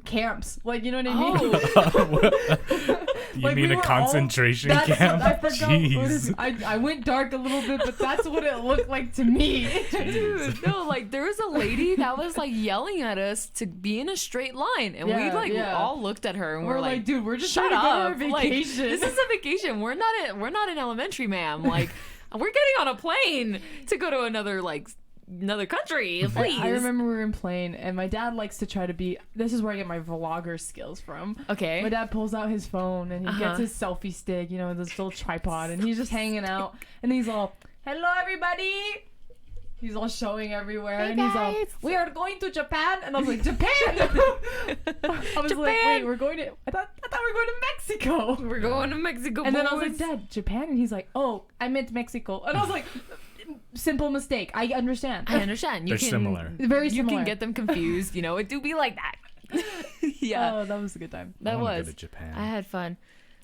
camps. Like, you know what I mean? You Like, mean we a were concentration all, camp? I forgot. Jeez. I went dark a little bit, but that's what it looked like to me. Dude, no, like there was a lady that was like yelling at us to be in a straight line, and we all looked at her and we're like, dude, we're just shut trying to go up, to our like, vacation. this is a vacation. We're not in elementary, ma'am. Like we're getting on a plane to go to another country, please. I remember we were in plane, and my dad likes to try to be. This is where I get my vlogger skills from. Okay. My dad pulls out his phone and he gets his selfie stick, you know, this little tripod, and he's just hanging out, and he's all, "Hello, everybody." He's all showing everywhere, and he's all, "We are going to Japan," and I was like, "Japan!" I was like, "Wait, we're going to? I thought we were going to Mexico." We're going to Mexico, And then I was boys. like, "Dad, Japan?" And he's like, "Oh, I meant Mexico," and I was like, "Simple mistake. I understand." I understand. They're similar. Very You similar. can get them confused. You know, it do be like that. Yeah, Oh, that was a good time. that I wanna was. go to Japan. I had fun.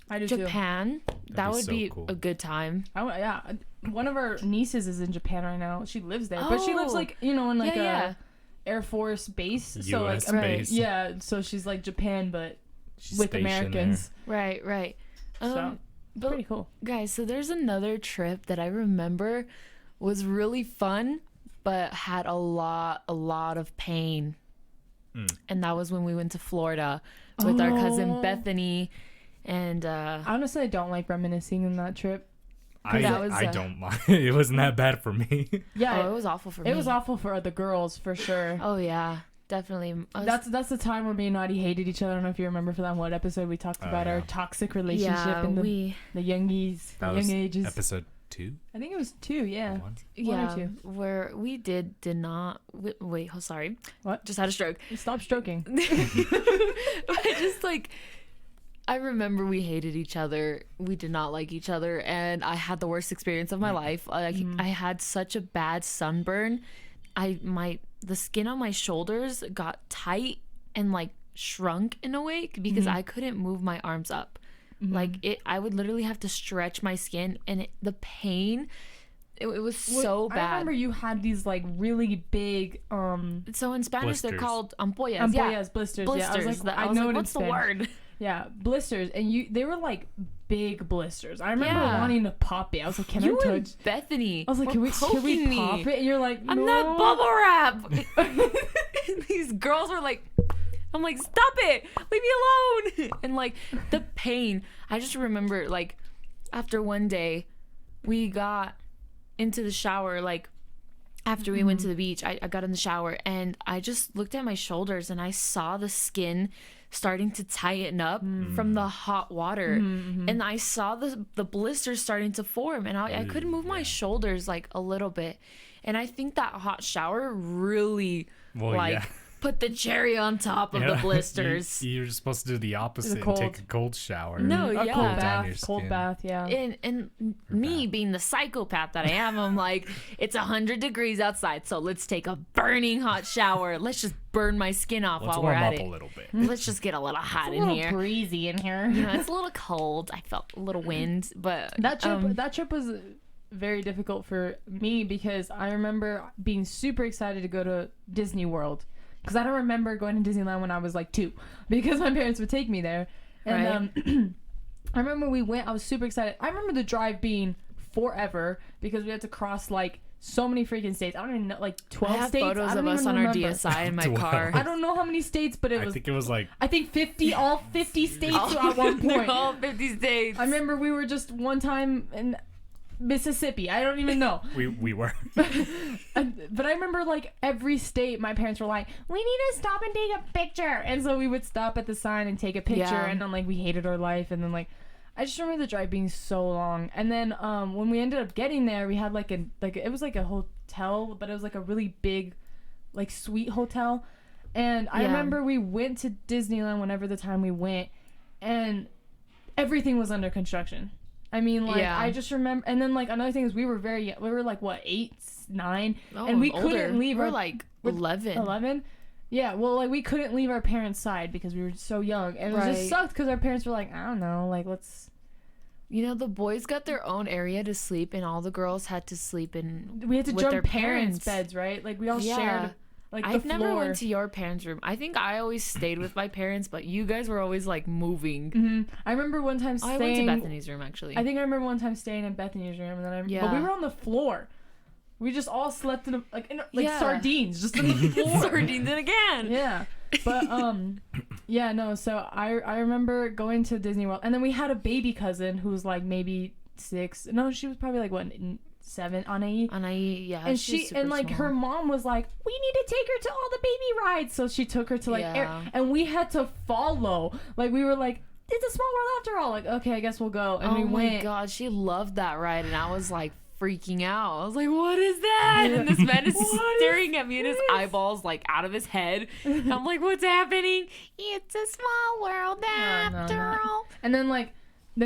I do too. Japan, that be would so be cool. a good time. Yeah, one of our nieces is in Japan right now. She lives there, but she lives Oh. like, you know, in like Yeah. a Air Force base. So like, US base. yeah. So she's like Japan, but She's with stationed Americans. Right. So But pretty cool. guys, so there's another trip that I remember was really fun, but had a lot of pain. And that was when we went to Florida with our cousin Bethany. And Honestly, I don't like reminiscing in that trip. I that was, don't mind. It wasn't that bad for me. Yeah, it was awful for me. it was awful for the girls for sure. Oh yeah, definitely. That's the time where me and Audie hated each other. I don't know if you remember for that one episode we talked about our toxic relationship in the youngies, That the was young ages. episode 2? I think it was 2, yeah. One? yeah, or two. where we did not wait. Oh, sorry. What? Just had a stroke. Stop stroking. I just like. I remember we hated each other. We did not like each other, and I had the worst experience of my life. Like I had such a bad sunburn. The skin on my shoulders got tight and like shrunk in a way because I couldn't move my arms up. Like I would literally have to stretch my skin, and the pain. It was so bad. I remember you had these like really big So in Spanish they're Blisters. called ampollas. ampollas, blisters. Yeah, I was like, I know it in what's the Spanish. word? Yeah, blisters, and they were like big blisters. I remember wanting to pop it. I was like, "Can I touch?" And Bethany, I was like, "Can we pop it?" And you're like, "No, I'm not bubble wrap." These girls were like, I'm like, "Stop it, leave me alone!" And like the pain. I just remember like after one day, we got into the shower like. After we went to the beach, I got in the shower and I just looked at my shoulders and I saw the skin starting to tighten up from the hot water. And I saw the blisters starting to form and I couldn't move my shoulders like a little bit. And I think that hot shower really put the cherry on top of the blisters. You're supposed to do the opposite and take a cold shower. No, cold bath, yeah. And me being the psychopath that I am, I'm like, it's 100 degrees outside, so let's take a burning hot shower. Let's just burn my skin off while we're at it. Let's warm up a little bit. Let's just get a little hot in here. It's a little breezy in here. You know, it's a little cold. I felt a little wind, but that trip was very difficult for me because I remember being super excited to go to Disney World. Because I don't remember going to Disneyland when I was like 2 because my parents would take me there. And I remember we went, I was super excited. I remember the drive being forever because we had to cross like so many freaking states. I don't even know, like 12 states. I have photos of us on our DSi in my car. I don't know how many states, but I think it was like... I think 50, all 50 states at one point. All 50 states. I remember we were just one time in Mississippi. I don't even know. We were. But I remember like every state my parents were like, we need to stop and take a picture. And so we would stop at the sign and take a picture and then like we hated our life. And then like I just remember the drive being so long. And then when we ended up getting there, we had like it was like a hotel, but it was like a really big like suite hotel. And I remember we went to Disneyland whenever the time we went and everything was under construction. I mean, like, I just remember, and then, like, another thing is we were like, what, 8, 9? And we couldn't leave. We're like 11. 11? Yeah, well, like, we couldn't leave our parents' side because we were so young. And it just sucked because our parents were like, I don't know, like, let's... You know, the boys got their own area to sleep, and all the girls had to sleep in We had to with jump their parents' beds, right? Like, we all shared... Like I've never went to your parents' room. I think I always stayed with my parents, but you guys were always like moving. I remember one time staying. I went to Bethany's room actually. I think I remember one time staying in Bethany's room, and then but we were on the floor. We just all slept in sardines, just on the floor. Sardines in a can. Yeah, but So I remember going to Disney World, and then we had a baby cousin who was like maybe 6. No, she was probably like 7, Anaí, yeah. And she and like small. Her mom was like, we need to take her to all the baby rides, so she took her to like and we had to follow. Like we were like, it's a small world after all. Like, okay, I guess we'll go. And we went. Oh my god, she loved that ride, and I was like freaking out. I was like, what is that? And this man is staring at me, and his eyeballs like out of his head. And I'm like, what's happening? It's a small world after all. And then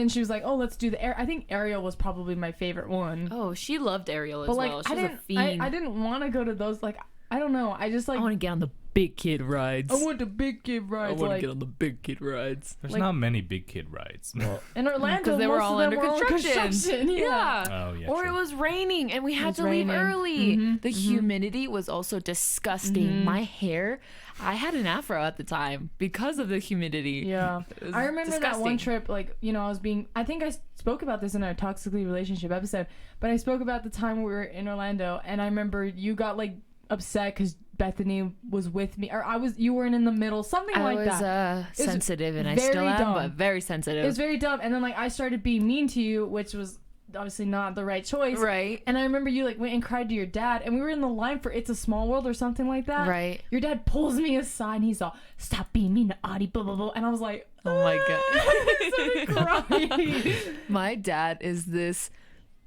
she was like, oh, let's do the I think Ariel was probably my favorite one. Oh, she loved Ariel as well. She was a fiend. I didn't want to go to those. Like, I don't know. I just like... I want to get on the big kid rides. I want the big kid rides. I want to get on the big kid rides. There's not many big kid rides. Well, in Orlando, because they were all under construction. Yeah. Oh, yeah. Or true. it was raining and we had to leave early. The humidity was also disgusting. My hair... I had an afro at the time because of the humidity. Yeah. I remember that one trip, like, you know, I think I spoke about this in our Toxically Relationship episode, but I spoke about the time we were in Orlando, and I remember you got, like, upset because Bethany was with me, or you weren't in the middle, something like that. I was sensitive, and I still am, but very sensitive. It was very dumb, and then, like, I started being mean to you, which was obviously not the right choice, right? And I remember you like went and cried to your dad, and we were in the line for It's a Small World or something like that, right? Your dad pulls me aside and he's all, stop being mean to Audie, blah blah blah, and I was like, oh my god. I started crying. My dad is this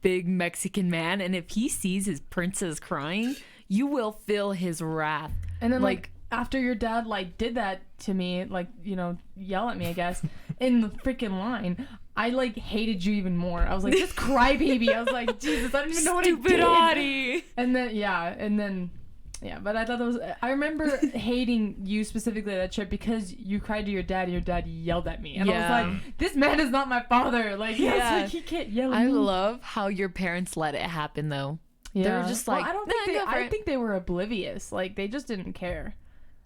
big Mexican man, and if he sees his princess crying, you will feel his wrath. And then like after your dad like did that to me, like, you know, yell at me, I guess, in the freaking line, I like hated you even more. I was like, this crybaby. I was like, Jesus, I don't even know what I did. Stupid Audie. And then but I thought that was, I remember hating you specifically at that trip because you cried to your dad and your dad yelled at me. And I was like, this man is not my father. Like, like he can't yell at me. I love how your parents let it happen though. Yeah. They were just like, I think they were oblivious. Like, they just didn't care.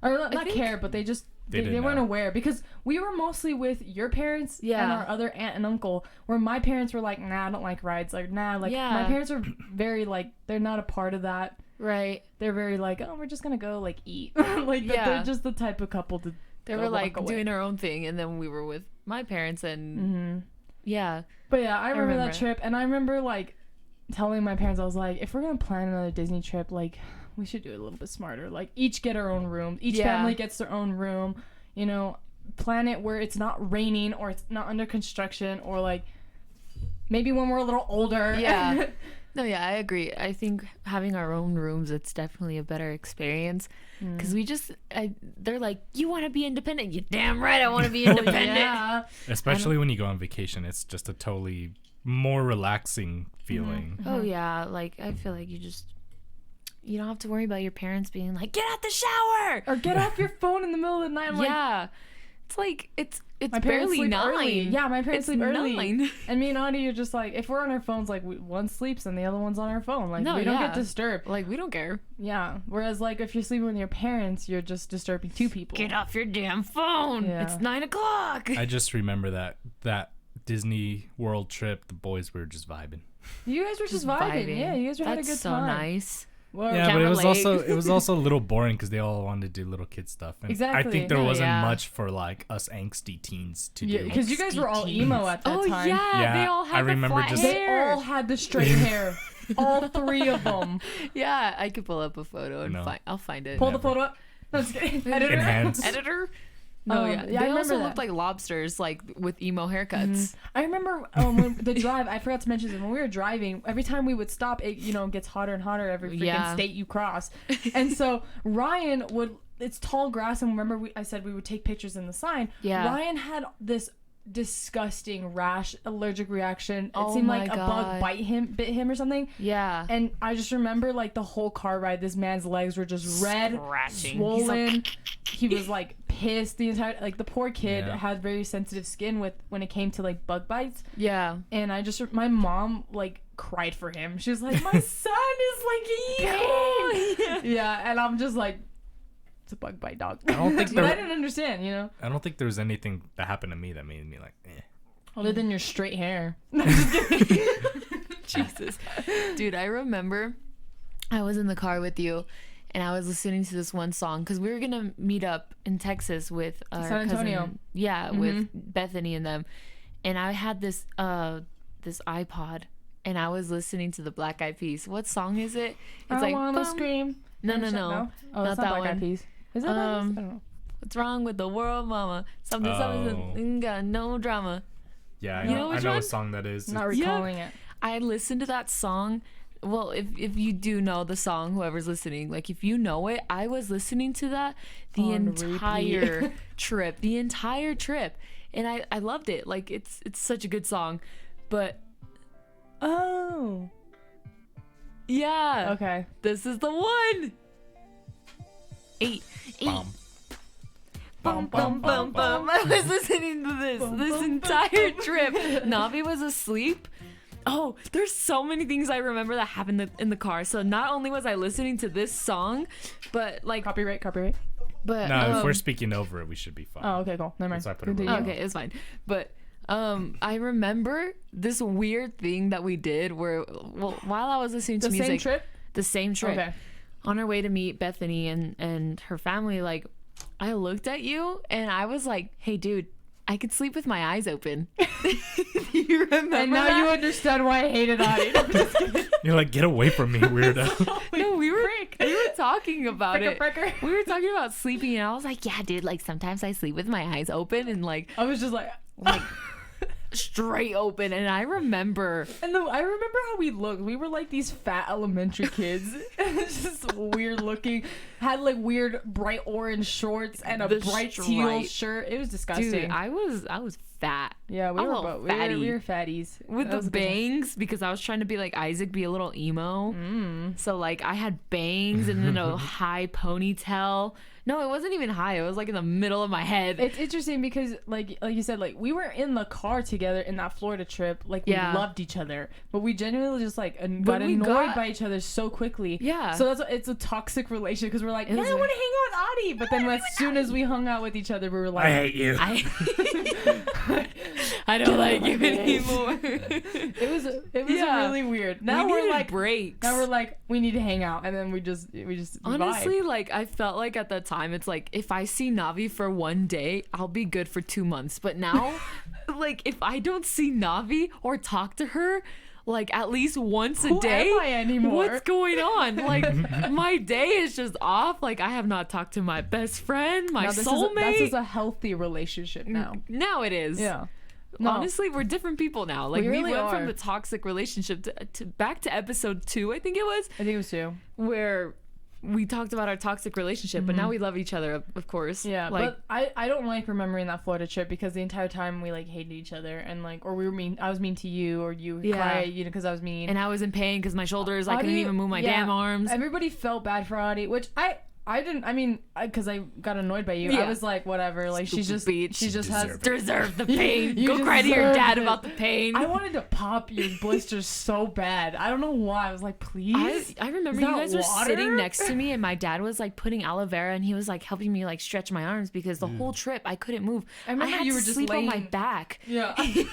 Or not care, but they just they weren't aware, because we were mostly with your parents and our other aunt and uncle, where my parents were like, nah, I don't like rides. Like, nah, like my parents are very like, they're not a part of that. Right. They're very like, oh, we're just gonna go like eat. Like they're just the type of couple to. They were like doing our own thing, and then we were with my parents, and But yeah, I remember that trip, and I remember like telling my parents, I was like, if we're gonna plan another Disney trip, like we should do it a little bit smarter. Like each get our own room, each family gets their own room. You know, plan it where it's not raining or it's not under construction, or like maybe when we're a little older. Yeah. No, yeah, I agree. I think having our own rooms, it's definitely a better experience, because they're like, you want to be independent? You damn right I want to be independent. Especially when you go on vacation, it's just a totally more relaxing feeling. Oh yeah, like I feel like you don't have to worry about your parents being like, get out the shower or get off your phone in the middle of the night. I'm it's like it's my parents barely sleep 9. Early. Yeah, my parents sleep early. 9. And me and Audie are just like, if we're on our phones, like one sleeps and the other one's on our phone. Like we don't get disturbed. Like we don't care. Yeah. Whereas like if you're sleeping with your parents, you're just disturbing 2 people. Get off your damn phone. Yeah. It's 9 o'clock. I just remember that Disney World trip. The boys were just vibing. You guys were just vibing. Yeah, you guys were having a good time. That's so nice. Well, yeah, but it was also a little boring because they all wanted to do little kid stuff. And exactly. I think there wasn't much for like us angsty teens to do. Yeah, because you guys were all emo at that time. Yeah, they all had the flat hair. They all had the straight hair. All 3 of them. Yeah, I could pull up a photo and I'll find it. Pull the photo up. No, just kidding. Editor. No, they I also looked like lobsters, like with emo haircuts. I remember when the drive. I forgot to mention this. When we were driving, every time we would stop, it gets hotter and hotter every freaking state you cross. And so Ryan would. It's tall grass, and remember I said we would take pictures in the sign. Yeah. Ryan had this disgusting allergic reaction. It seemed like a bug bit him or something. Yeah. And I just remember like the whole car ride, this man's legs were just red, swollen. He was like pissed the entire, like the poor kid had very sensitive skin when it came to like bug bites. Yeah. And my mom like cried for him. She was like, my son is like eating. Yeah. And I'm just like, a bug bite, dog. I don't think but I didn't understand, I don't think there was anything that happened to me that made me like, eh. Other than your straight hair. Jesus. Dude, I remember I was in the car with you and I was listening to this one song because we were going to meet up in Texas with our San Antonio. Cousin. Yeah, with Bethany and them. And I had this iPod and I was listening to the Black Eyed Peas. What song is it? It's I wanna scream. No. Oh, not that Black Eyed Peas. Is that I don't know. What's wrong with the world, mama? Something, got no drama. Yeah, I know what song that is. Not recalling it. I listened to that song. Well, if you do know the song, whoever's listening, like if you know it, I was listening to that the entire trip. The entire trip. And I loved it. Like it's such a good song. But yeah. Okay. This is the one. 8. Bum, bum, bum, bum. I was listening to this entire trip. Navi was asleep. Oh, there's so many things I remember that happened in the car. So not only was I listening to this song, but like copyright. But no, if we're speaking over it, we should be fine. Oh, okay, cool. Never mind. So I put it okay, it's fine. But I remember this weird thing that we did where, while I was listening to music, the same trip, okay, on our way to meet Bethany and her family, like I looked at you and I was like, "Hey, dude, I could sleep with my eyes open." You remember? And now you understand why I hated Audie. You're like, "Get away from me, weirdo." No, we were talking about it. We were talking about sleeping, and I was like, "Yeah, dude, like sometimes I sleep with my eyes open," and like I was just like straight open. And I remember how we looked. We were like these fat elementary kids. Just weird looking. Had like weird bright orange shorts and a bright teal shirt. It was disgusting. Dude, I was fat. Yeah, we were fatties. With the bangs, because I was trying to be like Isaac, be a little emo. So like I had bangs and then a high ponytail. No, it wasn't even high. It was like in the middle of my head. It's interesting because like you said, like we were in the car together in that Florida trip. Like we loved each other, but we genuinely just like got annoyed by each other so quickly. Yeah. So it's a toxic relationship because we're were like, "No, I want to hang out with Audie." But then as soon as we hung out with each other, we were like, I hate you. I don't like you anymore. It was really weird. Now we're like breaks. Now we're like, we need to hang out, and then we just honestly vibe. like I felt like at the time it's like if I see Navi for one day, I'll be good for 2 months. But now, like if I don't see Navi or talk to her like at least once a day, am I anymore? What's going on? Like my day is just off. Like I have not talked to my best friend, my soulmate. This is a healthy relationship now. Now it is. Yeah. No. Honestly, we're different people now. Like we really went are. from the toxic relationship to back to episode 2, I think it was. I think it was 2. Where we talked about our toxic relationship, but now we love each other, of course. Yeah, like, but I don't like remembering that Florida trip because the entire time we like hated each other and like, or we were mean. I was mean to you, or you cried, because I was mean. And I was in pain because my shoulders, I couldn't even move my damn arms. Everybody felt bad for Audie, which I didn't. I mean, because I got annoyed by you. I was like, whatever. Like she just has deserved the pain. Go cry to your dad about the pain. I wanted to pop your blisters so bad. I don't know why. I was like, please. I remember you guys were sitting next to me, and my dad was like putting aloe vera, and he was like helping me like stretch my arms because the whole trip I couldn't move. I remember had you were to just sleep laying on my back. Yeah. You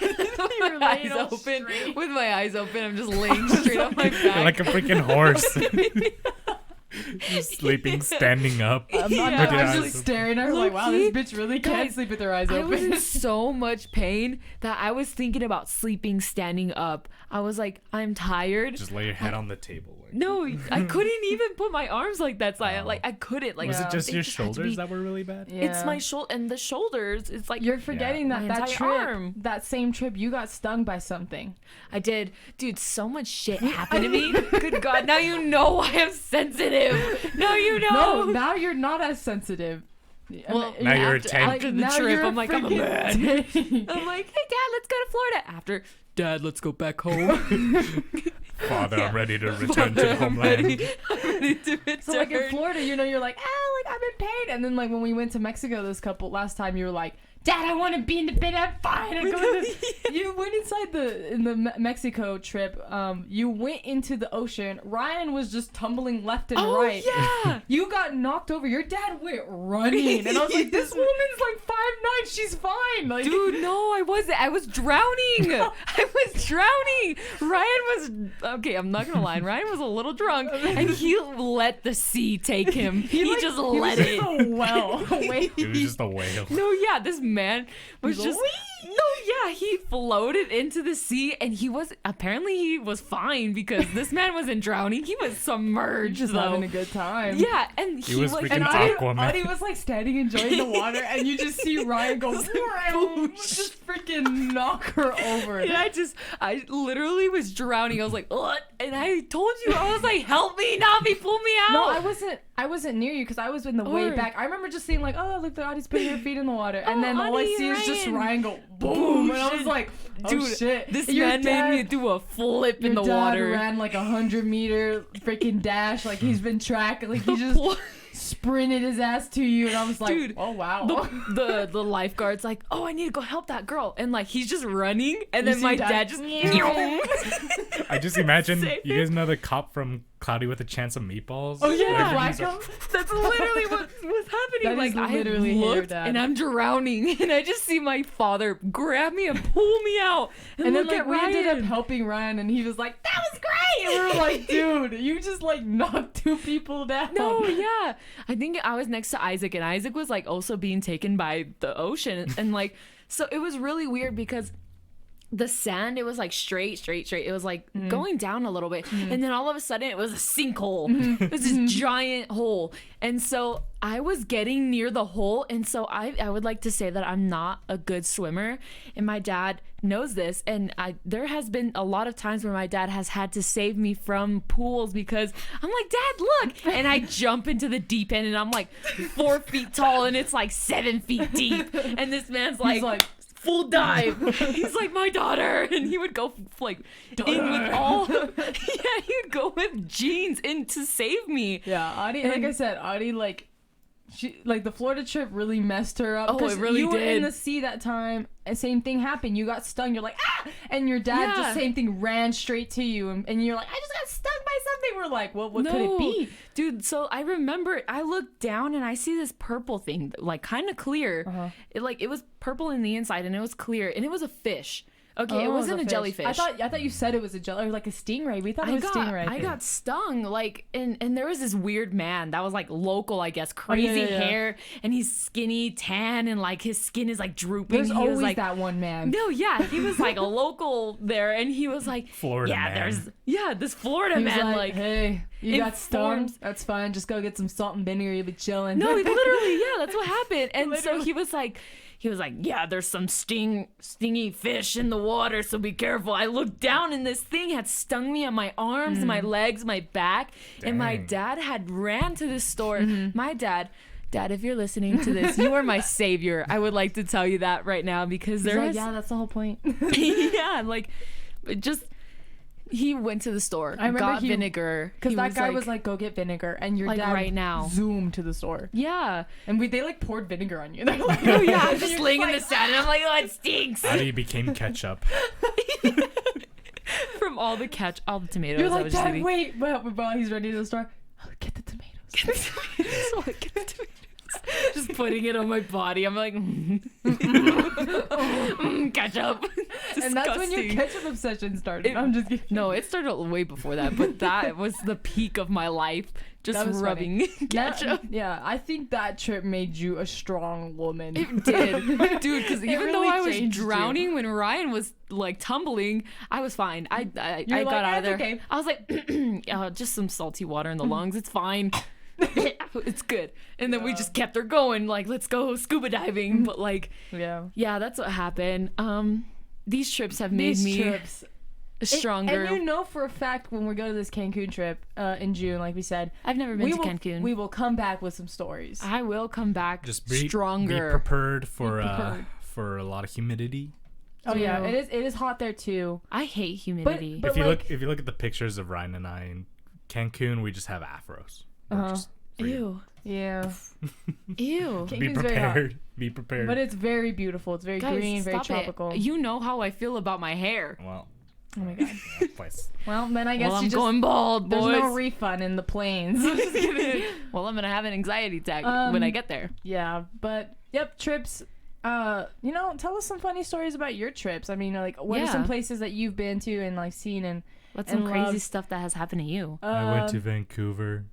were laying open straight. With my eyes open. I'm just laying straight on my back. You're like a freaking horse. Just sleeping, standing up. I'm just staring at her like, wow, this bitch really can't sleep with her eyes open. I was in so much pain that I was thinking about sleeping standing up. I was like, I'm tired. Just lay your head on the table. Like. No, I couldn't even put my arms like that side. Like I couldn't. Like was it just your shoulders that were really bad? Yeah. It's my shoulder and the shoulders. It's like you're forgetting that trip, arm. That same trip, you got stung by something. I did, dude. So much shit happened to me. Good God, now you know why I'm sensitive. Now you know. No, now you're not as sensitive. Well, now you're a 10. After the trip, I'm like, I'm a man. I'm like, hey, Dad, let's go to Florida. After, Dad, let's go back home. Father, I'm ready to return to the homeland. I'm ready to return. So like in Florida, you're like, like I'm in pain. And then like when we went to Mexico last time, you were like, Dad, I want to be in the bed. I'm fine. You went inside the Mexico trip. You went into the ocean. Ryan was just tumbling left and right. Yeah. You got knocked over. Your dad went running, and I was like, this woman's like 5'9". She's fine. Like, dude, no, I wasn't. I was drowning. I was drowning. Ryan was okay. I'm not gonna lie. Ryan was a little drunk, and he let the sea take him. He just let it. A whale. It was just a whale. No, yeah, this man was just he floated into the sea, and he was fine because this man wasn't drowning. He was submerged, just having a good time. Yeah, and he was freaking Aquaman. Audie was like standing enjoying the water, and you just see Ryan go just freaking knock her over. And I literally was drowning. I was like, ugh. And I told you, I was like, help me, Navi, pull me out. No, I wasn't near you because I was in the way back. I remember just seeing like, oh, look, Audie's putting her feet in the water, and then all I see is just Ryan go boom, and I was like, oh, dude, shit, this man made me do a flip in the water. Your dad ran like 100-meter freaking dash, like he's been tracked, like he just sprinted his ass to you, and I was like, dude, oh wow. The lifeguard's like, oh, I need to go help that girl, and like he's just running, and then my dad just I just imagine you guys know the cop from Cloudy with a Chance of Meatballs. Oh yeah, that's literally what was happening. That like I looked and I'm drowning, and I just see my father grab me and pull me out, and then like we ended up helping Ryan, and he was like, that was great, and we were like, dude, you just like knocked 2 people down. No, yeah, I think I was next to Isaac, and Isaac was like also being taken by the ocean, and like so it was really weird because the sand, it was like straight. It was like going down a little bit. And then all of a sudden it was a sinkhole. It was this giant hole. And so I was getting near the hole. And so I would like to say that I'm not a good swimmer. And my dad knows this. And there has been a lot of times where my dad has had to save me from pools because I'm like, Dad, look. And I jump into the deep end, and I'm like 4 feet tall, and it's like 7 feet deep. And this man's like full dive. He's like, my daughter, and he would go like in with all he would go with jeans in to save me. Yeah, Audie, and like I said, Audie, like she, like the Florida trip really messed her up. Oh, it really you did. You were in the sea that time, and same thing happened. You got stung. You're like, ah, and your dad just same thing ran straight to you, and you're like, I just got stung by something. were like, what could it be? Dude, so I remember I looked down and I see this purple thing, like kind of clear. It was purple in the inside and it was clear and it was a fish. Okay, it wasn't a jellyfish. I thought you said it was a or like a stingray. We thought it was stingray. I got stung, like, and there was this weird man that was like local, I guess, crazy hair, and he's skinny, tan, and like his skin is like drooping. There's he always was like that one man. No, yeah, he was like a local there, and he was like Florida man. This Florida man, like, hey, you got stung? That's fine. Just go get some salt and vinegar. You'll be chilling. No, literally, yeah, that's what happened. And so he was like, yeah, there's some stingy fish in the water, so be careful. I looked down and this thing had stung me on my arms, my legs, my back. Dang. And my dad had ran to the store. My dad, if you're listening to this, you are my savior. I would like to tell you that right now because yeah, that's the whole point. Yeah, like, he went to the store, got vinegar. Because that guy was like, go get vinegar. And your dad right now zoomed to the store. Yeah. And they like poured vinegar on you. They're like, oh, yeah. I'm just laying in the sand. And I'm like, oh, it stinks. How do you became ketchup? From all the tomatoes. You're like, Dad, wait. While he's ready to the store, get the tomatoes. Get the tomatoes. Just putting it on my body. I'm like, ketchup. And that's when your ketchup obsession started. I'm just kidding. No, it started way before that, but that was the peak of my life. Just rubbing ketchup. Yeah, I think that trip made you a strong woman. It did. Dude, because even though I was drowning when Ryan was like tumbling, I was fine. I got out of there. Okay. I was like, just some salty water in the lungs. It's fine. It's good. And then we just kept her going, like, let's go scuba diving. But like, yeah, that's what happened. These trips have made me stronger. And you know for a fact when we go to this Cancun trip in June, like we said, I've never been to Cancun. We will come back with some stories. I will come back stronger. Be prepared for a lot of humidity. Oh yeah, it is hot there too. I hate humidity. But if you look at the pictures of Ryan and I in Cancun, we just have afros. Ew. Yeah. Ew. Be prepared. Be prepared. But it's very beautiful. It's very green, very tropical. You know how I feel about my hair. Well. Oh my god. Well, then I guess I'm going bald, boys. There's no refund in the planes. Well, I'm gonna have an anxiety attack when I get there. Yeah, but trips. Tell us some funny stories about your trips. I mean, like, what are some places that you've been to and like seen and what's some crazy stuff that has happened to you? I went to Vancouver.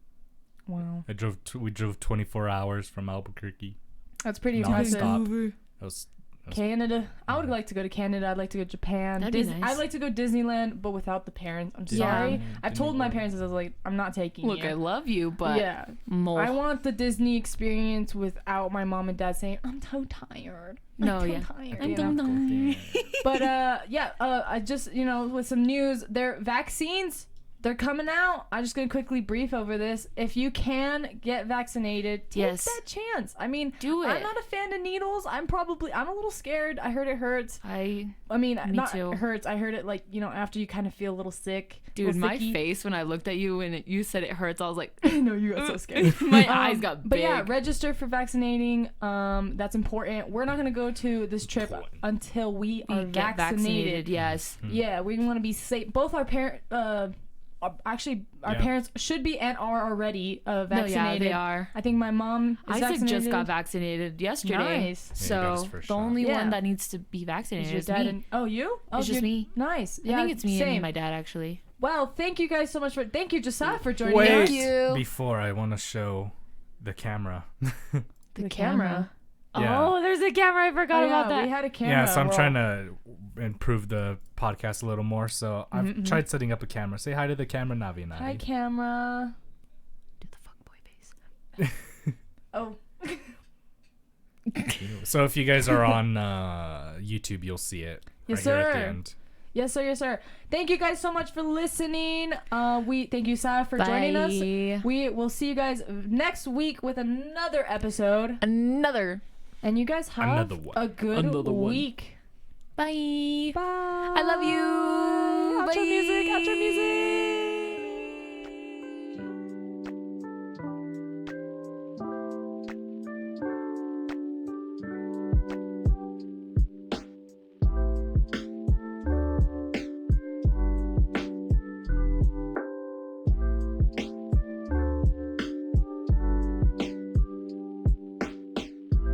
Wow. We drove 24 hours from Albuquerque. That's pretty impressive. That was Canada. I would like to go to Canada. I'd like to go to Japan. That'd be nice. I'd like to go Disneyland, but without the parents. I'm sorry. I've told my parents, I was like, I'm not taking you. Look, I love you, but I want the Disney experience without my mom and dad saying, I'm so tired. I'm tired. But I just, with some news, their vaccines, they're coming out. I'm just going to quickly brief over this. If you can get vaccinated, take that chance. I mean, do it. I'm not a fan of needles. I'm a little scared. I heard it hurts. Me not too. It hurts. I heard it like, after you kind of feel a little sick. Dude, my face when I looked at you and you said it hurts, I was like, no, you got so scared. My eyes got big. But yeah, register for vaccinating. That's important. We're not going to go to this trip until we are vaccinated. Yes. Yeah, we want to be safe. Both our parents... our parents should be and are already vaccinated. No, yeah, they are. I think my mom is Isaac vaccinated. just got vaccinated yesterday. Nice. So the only one that needs to be vaccinated is me. You? It's just me. Nice. I think it's me and my dad, actually. Well, thank you guys so much thank you, Josiah, for joining us. Thank you. Before I want to show the camera. The camera? Yeah. Oh, there's a camera. I forgot about that. We had a camera. Yeah, so I'm trying to improve the podcast a little more. So I've tried setting up a camera. Say hi to the camera, Navi and Navi. Hi, camera. Do the fuckboy face. Oh. So if you guys are on YouTube, you'll see it yes, right sir. here at the end. Yes, sir. Yes, sir. Thank you guys so much for listening. Thank you, Sarah, for joining us. We will see you guys next week with another episode. And you guys have a good week. Bye. Bye. I love you. Outro music.